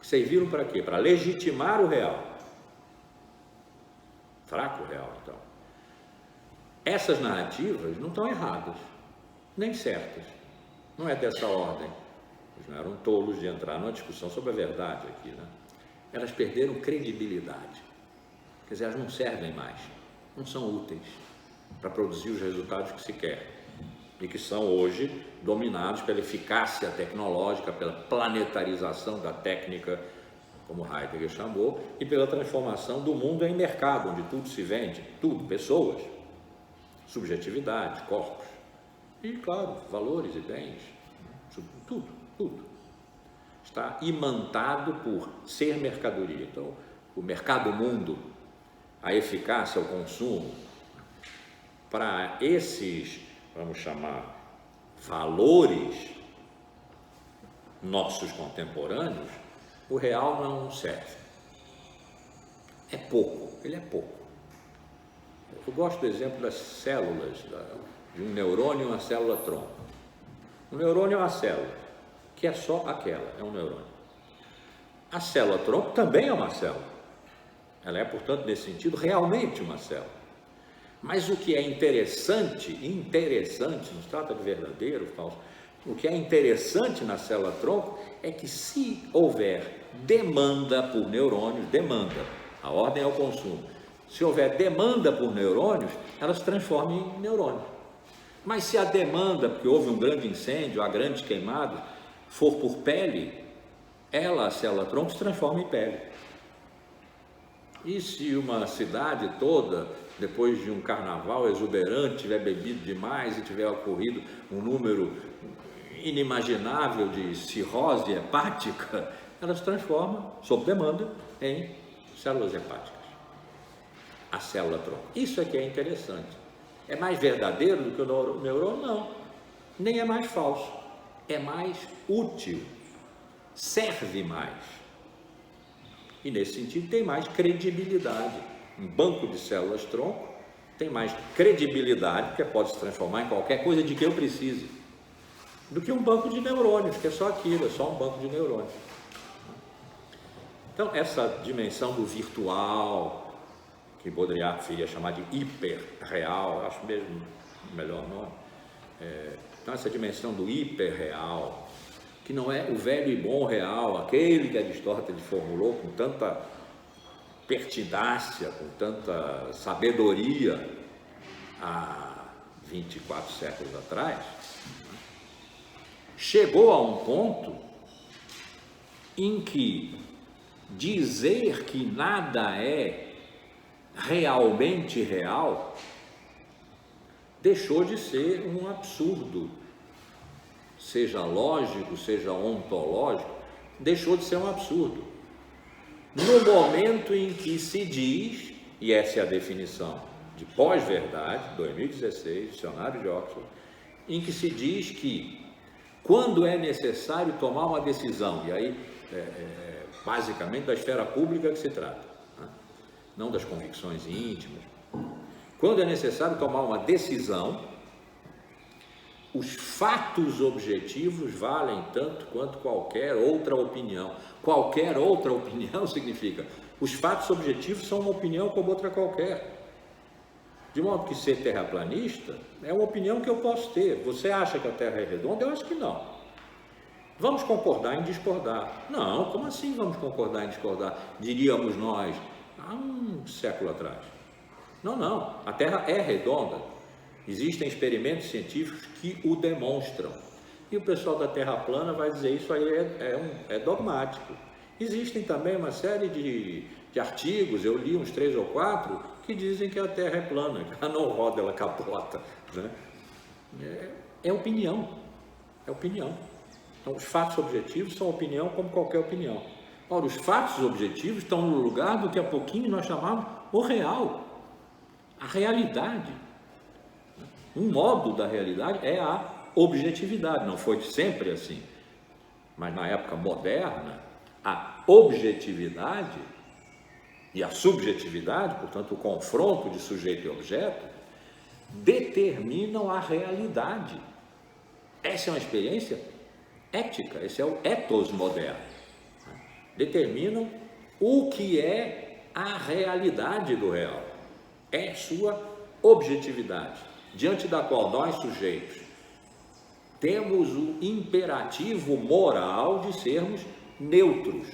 que serviram para quê? Para legitimar o real. Fraco o real, então. Essas narrativas não estão erradas, nem certas. Não é dessa ordem. Eles não eram tolos de entrar numa discussão sobre a verdade aqui, né? Elas perderam credibilidade. Quer dizer, elas não servem mais, não são úteis para produzir os resultados que se quer e que são hoje dominados pela eficácia tecnológica, pela planetarização da técnica, como Heidegger chamou, e pela transformação do mundo em mercado, onde tudo se vende, tudo, pessoas, subjetividade, corpos, e, claro, valores e bens, tudo, tudo. Está imantado por ser mercadoria. Então, o mercado-mundo, a eficácia, o consumo, para esses, vamos chamar, valores nossos contemporâneos, o real não serve. É pouco, ele é pouco. Eu gosto do exemplo das células, de um neurônio e uma célula-tronco. Um neurônio é uma célula, que é só aquela, é um neurônio. A célula-tronco também é uma célula. Ela é, portanto, nesse sentido, realmente uma célula. Mas o que é interessante, não se trata de verdadeiro, falso, o que é interessante na célula-tronco é que se houver demanda por neurônios, a ordem é o consumo, se houver demanda por neurônios, ela se transforma em neurônios. Mas se a demanda, porque houve um grande incêndio, há grandes queimadas, for por pele, a célula-tronco, se transforma em pele. E se uma cidade toda, depois de um carnaval exuberante, tiver bebido demais e tiver ocorrido um número inimaginável de cirrose hepática, ela se transforma, sob demanda, em células hepáticas. A célula-tronco. Isso é que é interessante. É mais verdadeiro do que o neurônio? Não. Nem é mais falso. É mais útil. Serve mais. E nesse sentido tem mais credibilidade. Um banco de células-tronco tem mais credibilidade, porque pode se transformar em qualquer coisa de que eu precise, do que um banco de neurônios, que é só aquilo, é só um banco de neurônios. Então, essa dimensão do virtual, que Baudrillard ia chamar de hiperreal, acho mesmo o melhor nome. Então, essa dimensão do hiperreal, que não é o velho e bom real, aquele que Aristóteles formulou com tanta pertinácia, com tanta sabedoria há 24 séculos atrás, chegou a um ponto em que dizer que nada é realmente real deixou de ser um absurdo, seja lógico, seja ontológico, deixou de ser um absurdo. No momento em que se diz, e essa é a definição de pós-verdade, 2016, dicionário de Oxford, em que se diz que quando é necessário tomar uma decisão, e aí basicamente da esfera pública que se trata, né? Não das convicções íntimas, quando é necessário tomar uma decisão, os fatos objetivos valem tanto quanto qualquer outra opinião. Qualquer outra opinião significa, os fatos objetivos são uma opinião como outra qualquer. De modo que ser terraplanista é uma opinião que eu posso ter. Você acha que a Terra é redonda? Eu acho que não. Vamos concordar em discordar. Não, como assim vamos concordar em discordar? Diríamos nós, há um século atrás. Não, a Terra é redonda. Existem experimentos científicos que o demonstram. E o pessoal da Terra plana vai dizer isso aí é dogmático. Existem também uma série de artigos, eu li uns 3 ou 4, que dizem que a Terra é plana, que ela não roda, ela capota. Né? É opinião. Então, os fatos objetivos são opinião como qualquer opinião. Ora, os fatos objetivos estão no lugar do que há pouquinho nós chamávamos o real, a realidade. Um modo da realidade é a objetividade, não foi sempre assim, mas na época moderna, a objetividade e a subjetividade, portanto o confronto de sujeito e objeto, determinam a realidade. Essa é uma experiência ética, esse é o ethos moderno. Determinam o que é a realidade do real, é sua objetividade, diante da qual nós, sujeitos, temos o imperativo moral de sermos neutros,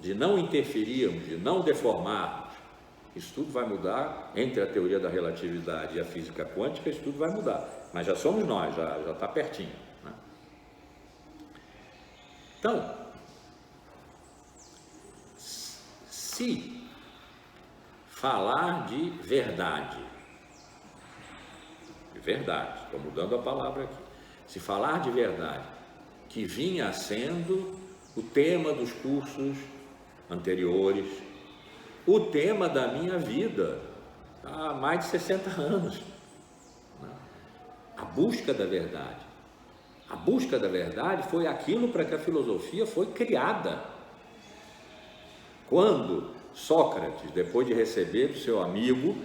de não interferirmos, de não deformarmos. Isso tudo vai mudar entre a teoria da relatividade e a física quântica, isso tudo vai mudar, mas já somos nós, já está pertinho, né? Então, se falar de verdade, estou mudando a palavra aqui, se falar de verdade, que vinha sendo o tema dos cursos anteriores, o tema da minha vida há mais de 60 anos, né? A busca da verdade. A busca da verdade foi aquilo para que a filosofia foi criada. Quando Sócrates, depois de receber do seu amigo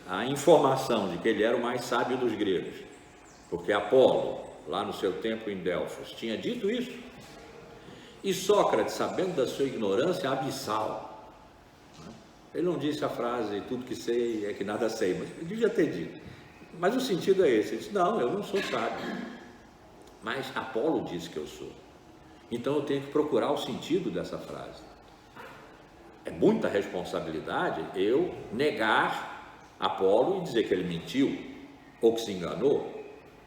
a informação de que ele era o mais sábio dos gregos, porque Apolo, lá no seu tempo em Delfos, tinha dito isso, e Sócrates, sabendo da sua ignorância abissal, ele não disse a frase, tudo que sei é que nada sei, mas ele devia ter dito, mas o sentido é esse, ele disse, não, eu não sou sábio, mas Apolo disse que eu sou, então eu tenho que procurar o sentido dessa frase. É muita responsabilidade eu negar Apolo e dizer que ele mentiu ou que se enganou.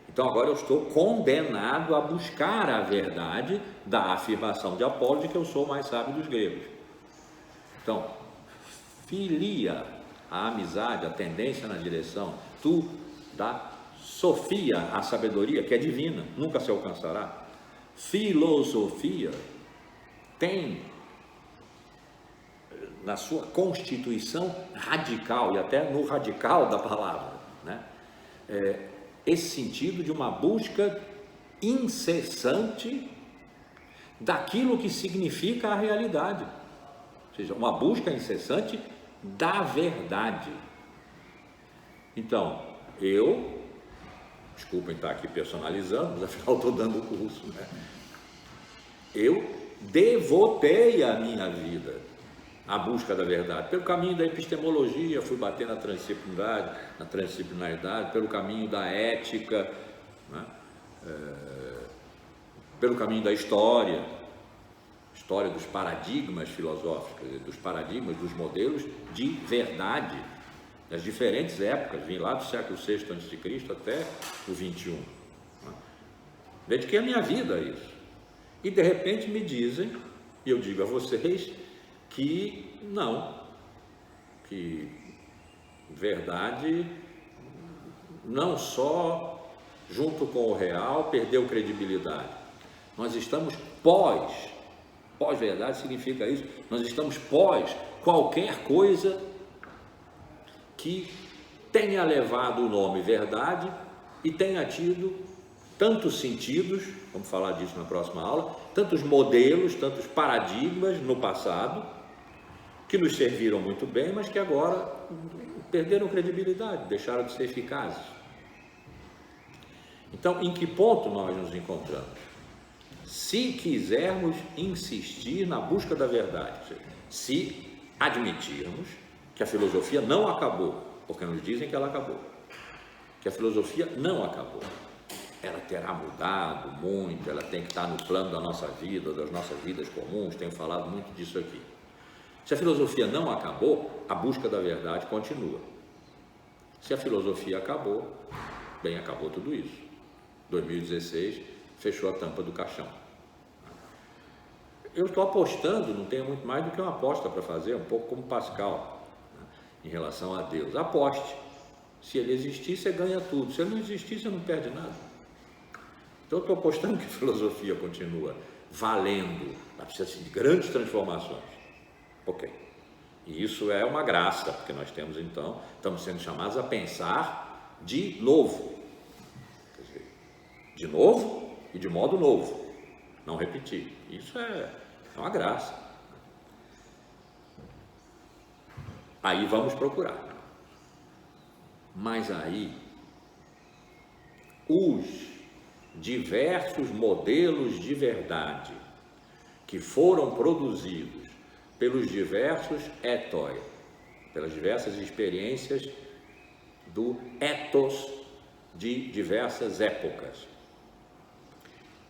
Então agora eu estou condenado a buscar a verdade da afirmação de Apolo de que eu sou o mais sábio dos gregos. Então, filia, a amizade, a tendência na direção, da sofia, a sabedoria, que é divina, nunca se alcançará. Filosofia tem na sua constituição radical, e até no radical da palavra, né? Esse sentido de uma busca incessante daquilo que significa a realidade, ou seja, uma busca incessante da verdade. Então, desculpem estar aqui personalizando, mas afinal estou dando o curso, né? Eu devotei a minha vida à busca da verdade, pelo caminho da epistemologia, fui bater na transdisciplinaridade, pelo caminho da ética, né? Pelo caminho da história dos paradigmas filosóficos, dos paradigmas, dos modelos de verdade, das diferentes épocas, vim lá do século VI a.C. até o XXI, né? Dediquei a minha vida a isso, e de repente me dizem, e eu digo a vocês, que não, que verdade não só junto com o real perdeu credibilidade, nós estamos pós-verdade significa isso, nós estamos pós qualquer coisa que tenha levado o nome verdade e tenha tido tantos sentidos, vamos falar disso na próxima aula, tantos modelos, tantos paradigmas no passado, que nos serviram muito bem, mas que agora perderam credibilidade, deixaram de ser eficazes. Então, em que ponto nós nos encontramos? Se quisermos insistir na busca da verdade, se admitirmos que a filosofia não acabou, porque nos dizem que ela acabou, que a filosofia não acabou, ela terá mudado muito, ela tem que estar no plano da nossa vida, das nossas vidas comuns, tenho falado muito disso aqui. Se a filosofia não acabou, a busca da verdade continua. Se a filosofia acabou, bem, acabou tudo isso. 2016 fechou a tampa do caixão. Eu estou apostando, não tenho muito mais do que uma aposta para fazer, um pouco como Pascal, né, em relação a Deus. Aposte. Se ele existir, você ganha tudo. Se ele não existir, você não perde nada. Então eu estou apostando que a filosofia continua valendo, ela precisa de grandes transformações. Ok, e isso é uma graça, porque nós temos então, estamos sendo chamados a pensar de novo, quer dizer, de novo e de modo novo, não repetir, isso é uma graça. Aí vamos procurar, mas aí os diversos modelos de verdade que foram produzidos pelos diversos etoi, pelas diversas experiências do ethos de diversas épocas,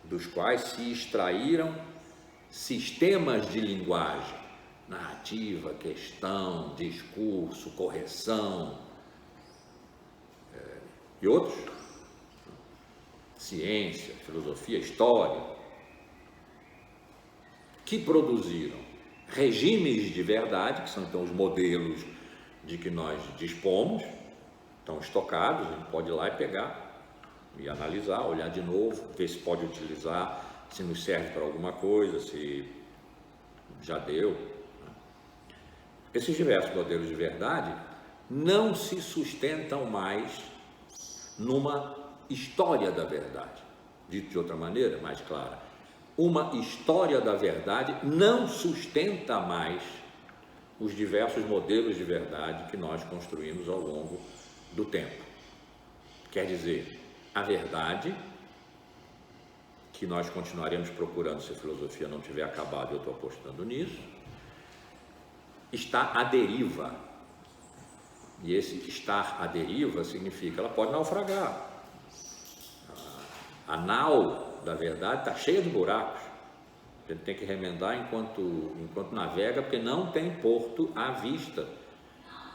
dos quais se extraíram sistemas de linguagem, narrativa, questão, discurso, correção, e outros, ciência, filosofia, história, que produziram regimes de verdade, que são então os modelos de que nós dispomos, estão estocados, a gente pode ir lá e pegar e analisar, olhar de novo, ver se pode utilizar, se nos serve para alguma coisa, se já deu. Esses diversos modelos de verdade não se sustentam mais numa história da verdade. Dito de outra maneira, mais clara, uma história da verdade não sustenta mais os diversos modelos de verdade que nós construímos ao longo do tempo. Quer dizer, a verdade, que nós continuaremos procurando se a filosofia não tiver acabado, eu estou apostando nisso, está à deriva. E esse estar à deriva significa que ela pode naufragar. A nau da verdade está cheia de buracos. A gente tem que remendar enquanto navega, porque não tem porto à vista.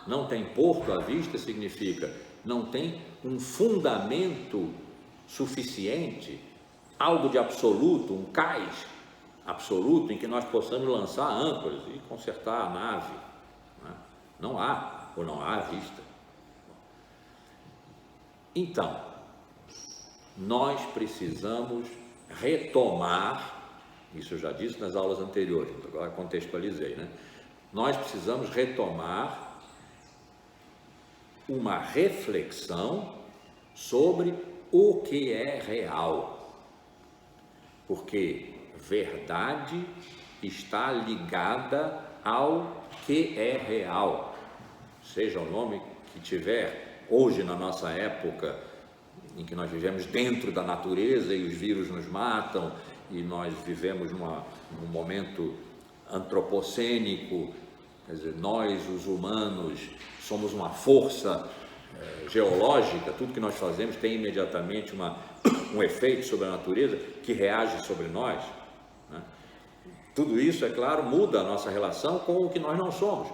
Não tem porto à vista significa não tem um fundamento suficiente, algo de absoluto, um cais absoluto em que nós possamos lançar âncoras e consertar a nave. Não há, ou não há à vista. Então, nós precisamos retomar, isso eu já disse nas aulas anteriores, agora contextualizei, né? Nós precisamos retomar uma reflexão sobre o que é real, porque verdade está ligada ao que é real, seja o nome que tiver. Hoje, na nossa época, em que nós vivemos dentro da natureza e os vírus nos matam, e nós vivemos num momento antropocênico, quer dizer, nós, os humanos, somos uma força geológica, tudo que nós fazemos tem imediatamente um efeito sobre a natureza que reage sobre nós, né? Tudo isso, é claro, muda a nossa relação com o que nós não somos,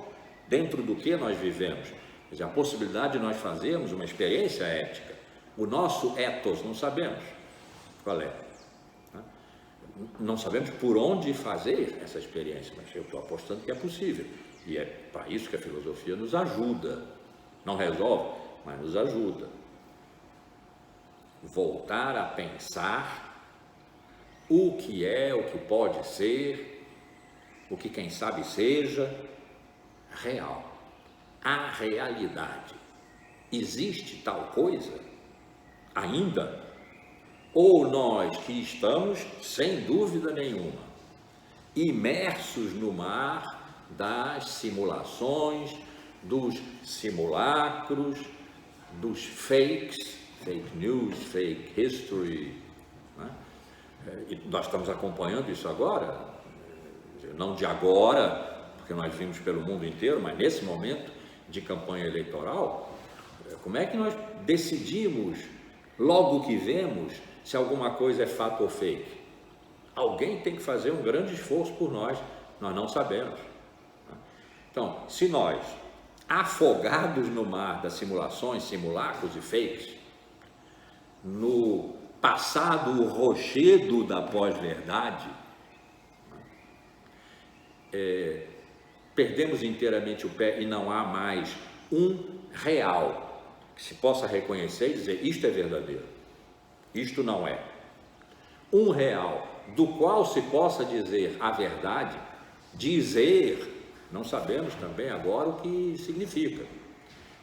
dentro do que nós vivemos. Quer dizer, a possibilidade de nós fazermos uma experiência ética, o nosso ethos, não sabemos qual é, né? Não sabemos por onde fazer essa experiência, mas eu estou apostando que é possível, e é para isso que a filosofia nos ajuda, não resolve, mas nos ajuda. Voltar a pensar o que é, o que pode ser, o que quem sabe seja real. A realidade. Existe tal coisa ainda? Ou nós que estamos, sem dúvida nenhuma, imersos no mar das simulações, dos simulacros, dos fakes, fake news, fake history, né? E nós estamos acompanhando isso agora, não de agora, porque nós vimos pelo mundo inteiro, mas nesse momento de campanha eleitoral. Como é que nós decidimos, logo que vemos, se alguma coisa é fato ou fake? Alguém tem que fazer um grande esforço por nós não sabemos. Então, se nós, afogados no mar das simulações, simulacros e fakes, no passado rochedo da pós-verdade, perdemos inteiramente o pé e não há mais um real que se possa reconhecer e dizer: isto é verdadeiro, isto não é. Um real do qual se possa dizer a verdade, dizer, não sabemos também agora o que significa.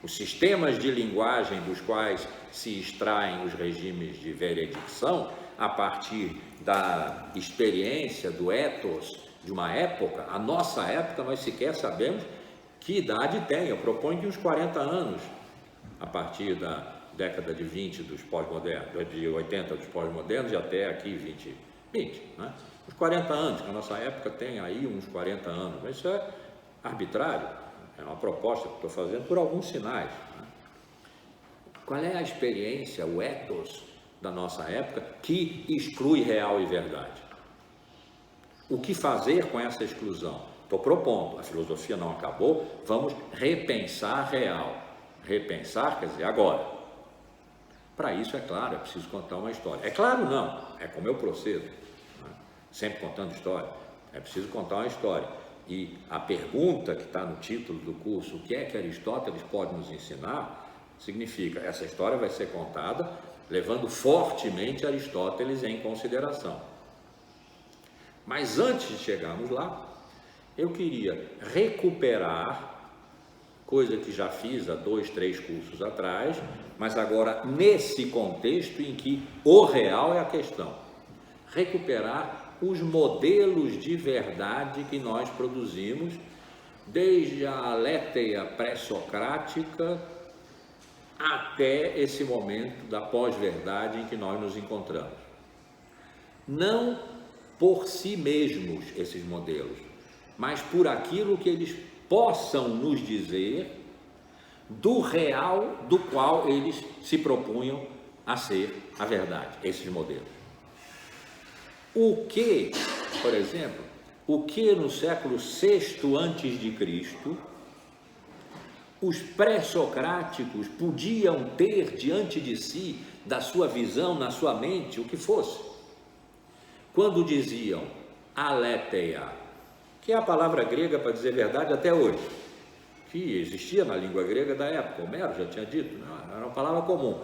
Os sistemas de linguagem dos quais se extraem os regimes de veredicção, a partir da experiência, do ethos de uma época, a nossa época, nós sequer sabemos que idade tem. Eu proponho que uns 40 anos, a partir da década de 20 dos pós-modernos, de 80 dos pós-modernos e até aqui 20, né? Uns 40 anos, que a nossa época tem aí uns 40 anos, mas isso é arbitrário, é uma proposta que estou fazendo por alguns sinais, né? Qual é a experiência, o ethos da nossa época que exclui real e verdade? O que fazer com essa exclusão? Estou propondo, a filosofia não acabou, vamos repensar real. Repensar quer dizer agora. Para isso, é claro, é preciso contar uma história. É claro não, é como eu procedo, né? Sempre contando história. É preciso contar uma história. E a pergunta que está no título do curso, o que é que Aristóteles pode nos ensinar, significa, essa história vai ser contada levando fortemente Aristóteles em consideração. Mas antes de chegarmos lá, eu queria recuperar, coisa que já fiz há 2, 3 cursos atrás, mas agora nesse contexto em que o real é a questão, recuperar os modelos de verdade que nós produzimos desde a aletheia pré-socrática até esse momento da pós-verdade em que nós nos encontramos. Não por si mesmos esses modelos, mas por aquilo que eles possam nos dizer do real do qual eles se propunham a ser a verdade, esses modelos. O que, por exemplo, o que no século VI a.C., os pré-socráticos podiam ter diante de si, da sua visão, na sua mente, o que fosse. Quando diziam aletheia, que é a palavra grega para dizer verdade até hoje, que existia na língua grega da época, Homero já tinha dito, não, era uma palavra comum,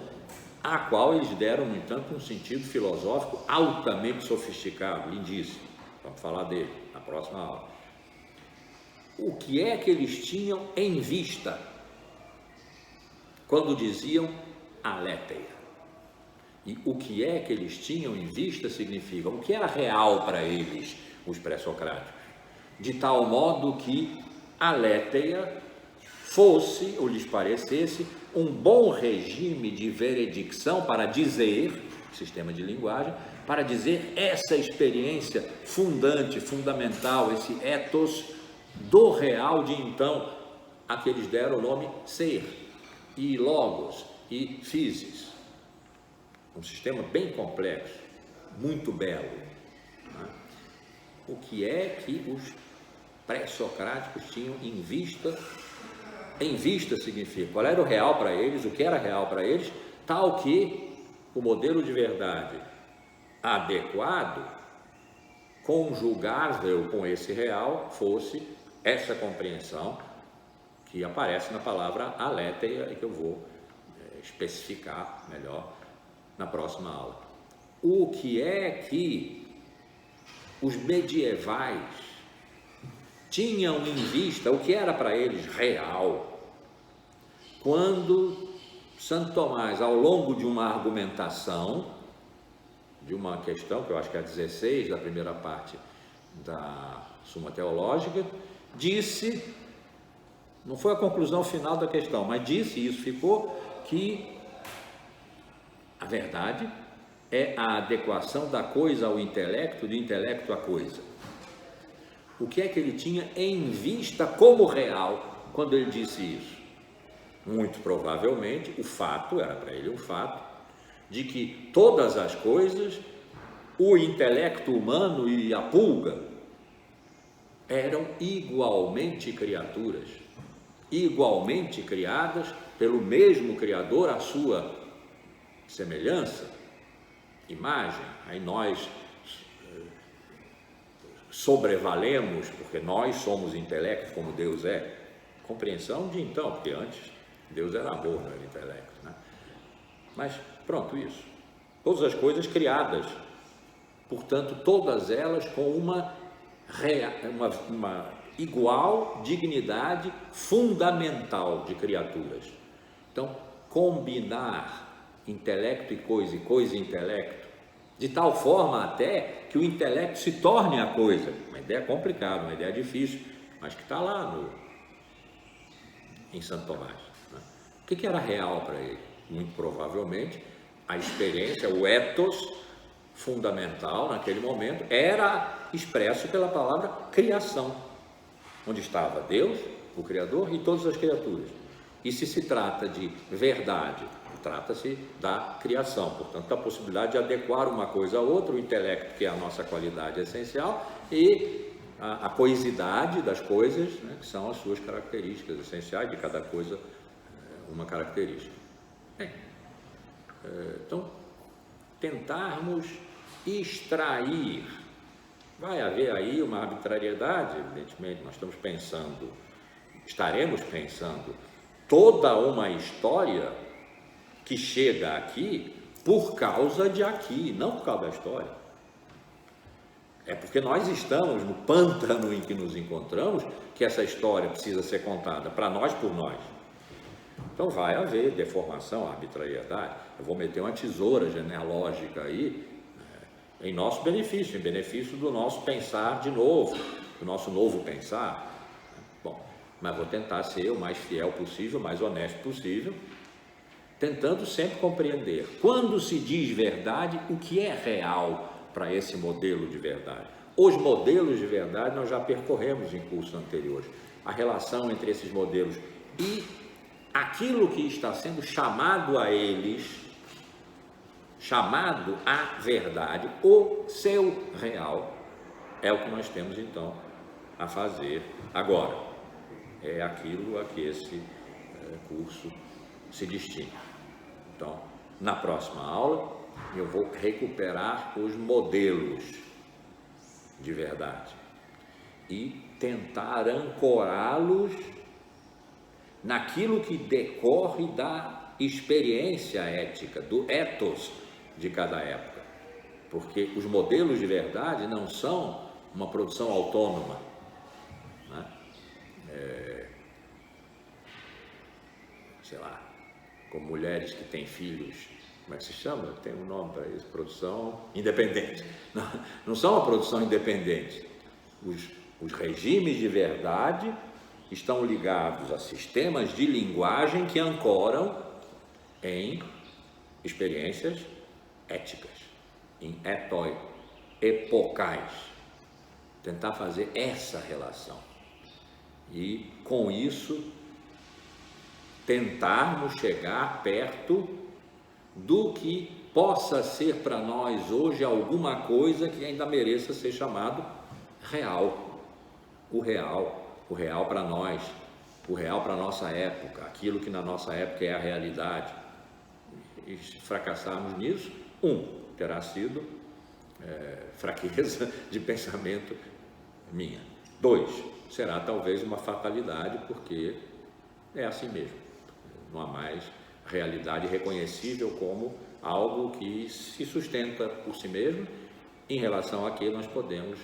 a qual eles deram, no entanto, um sentido filosófico altamente sofisticado, lindíssimo. Vamos falar dele na próxima aula. O que é que eles tinham em vista quando diziam aletheia? E o que é que eles tinham em vista significa o que era real para eles, os pré-socráticos, de tal modo que aletheia fosse, ou lhes parecesse, um bom regime de veredicção para dizer, sistema de linguagem, para dizer essa experiência fundante, fundamental, esse ethos do real de então, a que eles deram o nome ser, e logos, e physis. Um sistema bem complexo, muito belo. O que é que os pré-socráticos tinham em vista? Em vista significa qual era o real para eles, o que era real para eles, tal que o modelo de verdade adequado, conjugável com esse real, fosse essa compreensão que aparece na palavra aletheia e que eu vou especificar melhor na próxima aula. O que é que os medievais tinham em vista, o que era para eles real, quando Santo Tomás, ao longo de uma argumentação, de uma questão, que eu acho que é a 16 da primeira parte da Suma Teológica, disse, não foi a conclusão final da questão, mas disse, isso ficou, que a verdade é a adequação da coisa ao intelecto, do intelecto à coisa. O que é que ele tinha em vista como real quando ele disse isso? Muito provavelmente, o fato, era para ele um fato, de que todas as coisas, o intelecto humano e a pulga, eram igualmente criaturas, igualmente criadas pelo mesmo Criador, à sua semelhança, imagem. Aí nós sobrevalemos, porque nós somos intelecto como Deus é. Compreensão de então, porque antes Deus era amor, não era intelecto, né? Mas pronto, isso. Todas as coisas criadas, portanto, todas elas com uma igual dignidade fundamental de criaturas. Então, combinar intelecto e coisa e intelecto, de tal forma até que o intelecto se torne a coisa. Uma ideia complicada, uma ideia difícil, mas que está lá em Santo Tomás. Né? O que era real para ele? Muito provavelmente a experiência, o ethos fundamental naquele momento era expresso pela palavra criação, onde estava Deus, o Criador, e todas as criaturas. E se trata de verdade, trata-se da criação, portanto, da possibilidade de adequar uma coisa a outra, o intelecto, que é a nossa qualidade essencial, e a coisidade das coisas, né, que são as suas características essenciais, de cada coisa uma característica. Bem, então, tentarmos extrair Vai haver aí uma arbitrariedade, evidentemente, estaremos pensando toda uma história que chega aqui por causa de aqui, não por causa da história. É porque nós estamos no pântano em que nos encontramos que essa história precisa ser contada, para nós, por nós. Então vai haver deformação, arbitrariedade. Eu vou meter uma tesoura genealógica aí, em nosso benefício, em benefício do nosso pensar de novo, do nosso novo pensar. Bom, mas vou tentar ser o mais fiel possível, o mais honesto possível, tentando sempre compreender, quando se diz verdade, o que é real para esse modelo de verdade. Os modelos de verdade nós já percorremos em cursos anteriores, a relação entre esses modelos e aquilo que está sendo chamado a eles, chamado à verdade, o seu real, é o que nós temos então a fazer agora. É aquilo a que esse curso se destina. Então, na próxima aula, eu vou recuperar os modelos de verdade e tentar ancorá-los naquilo que decorre da experiência ética, do ethos de cada época, porque os modelos de verdade não são uma produção autônoma, né? Sei lá, como mulheres que têm filhos, como é que se chama? Tem um nome para isso, produção independente. Não são uma produção independente. Os regimes de verdade estão ligados a sistemas de linguagem que ancoram em experiências éticas, em ethoi, epocais. Tentar fazer essa relação. E, com isso, tentarmos chegar perto do que possa ser para nós hoje alguma coisa que ainda mereça ser chamado real. O real para nós, o real para a nossa época, aquilo que na nossa época é a realidade. E se fracassarmos nisso, terá sido fraqueza de pensamento minha. 2, será talvez uma fatalidade, porque é assim mesmo. Não há mais realidade reconhecível como algo que se sustenta por si mesmo, em relação a que nós podemos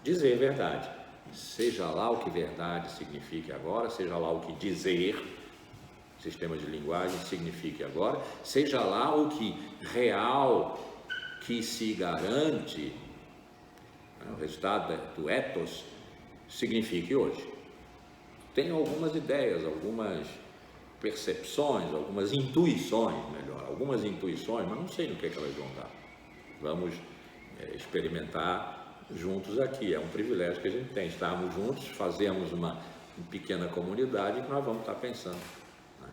dizer verdade. Seja lá o que verdade signifique agora, seja lá o que dizer, sistema de linguagem, signifique agora, seja lá o que real que se garante, o resultado do ethos, signifique hoje. Tenho algumas ideias, algumas percepções, algumas intuições, mas não sei no que elas vão dar. Vamos experimentar juntos aqui, é um privilégio que a gente tem, estarmos juntos, fazemos uma pequena comunidade que nós vamos estar pensando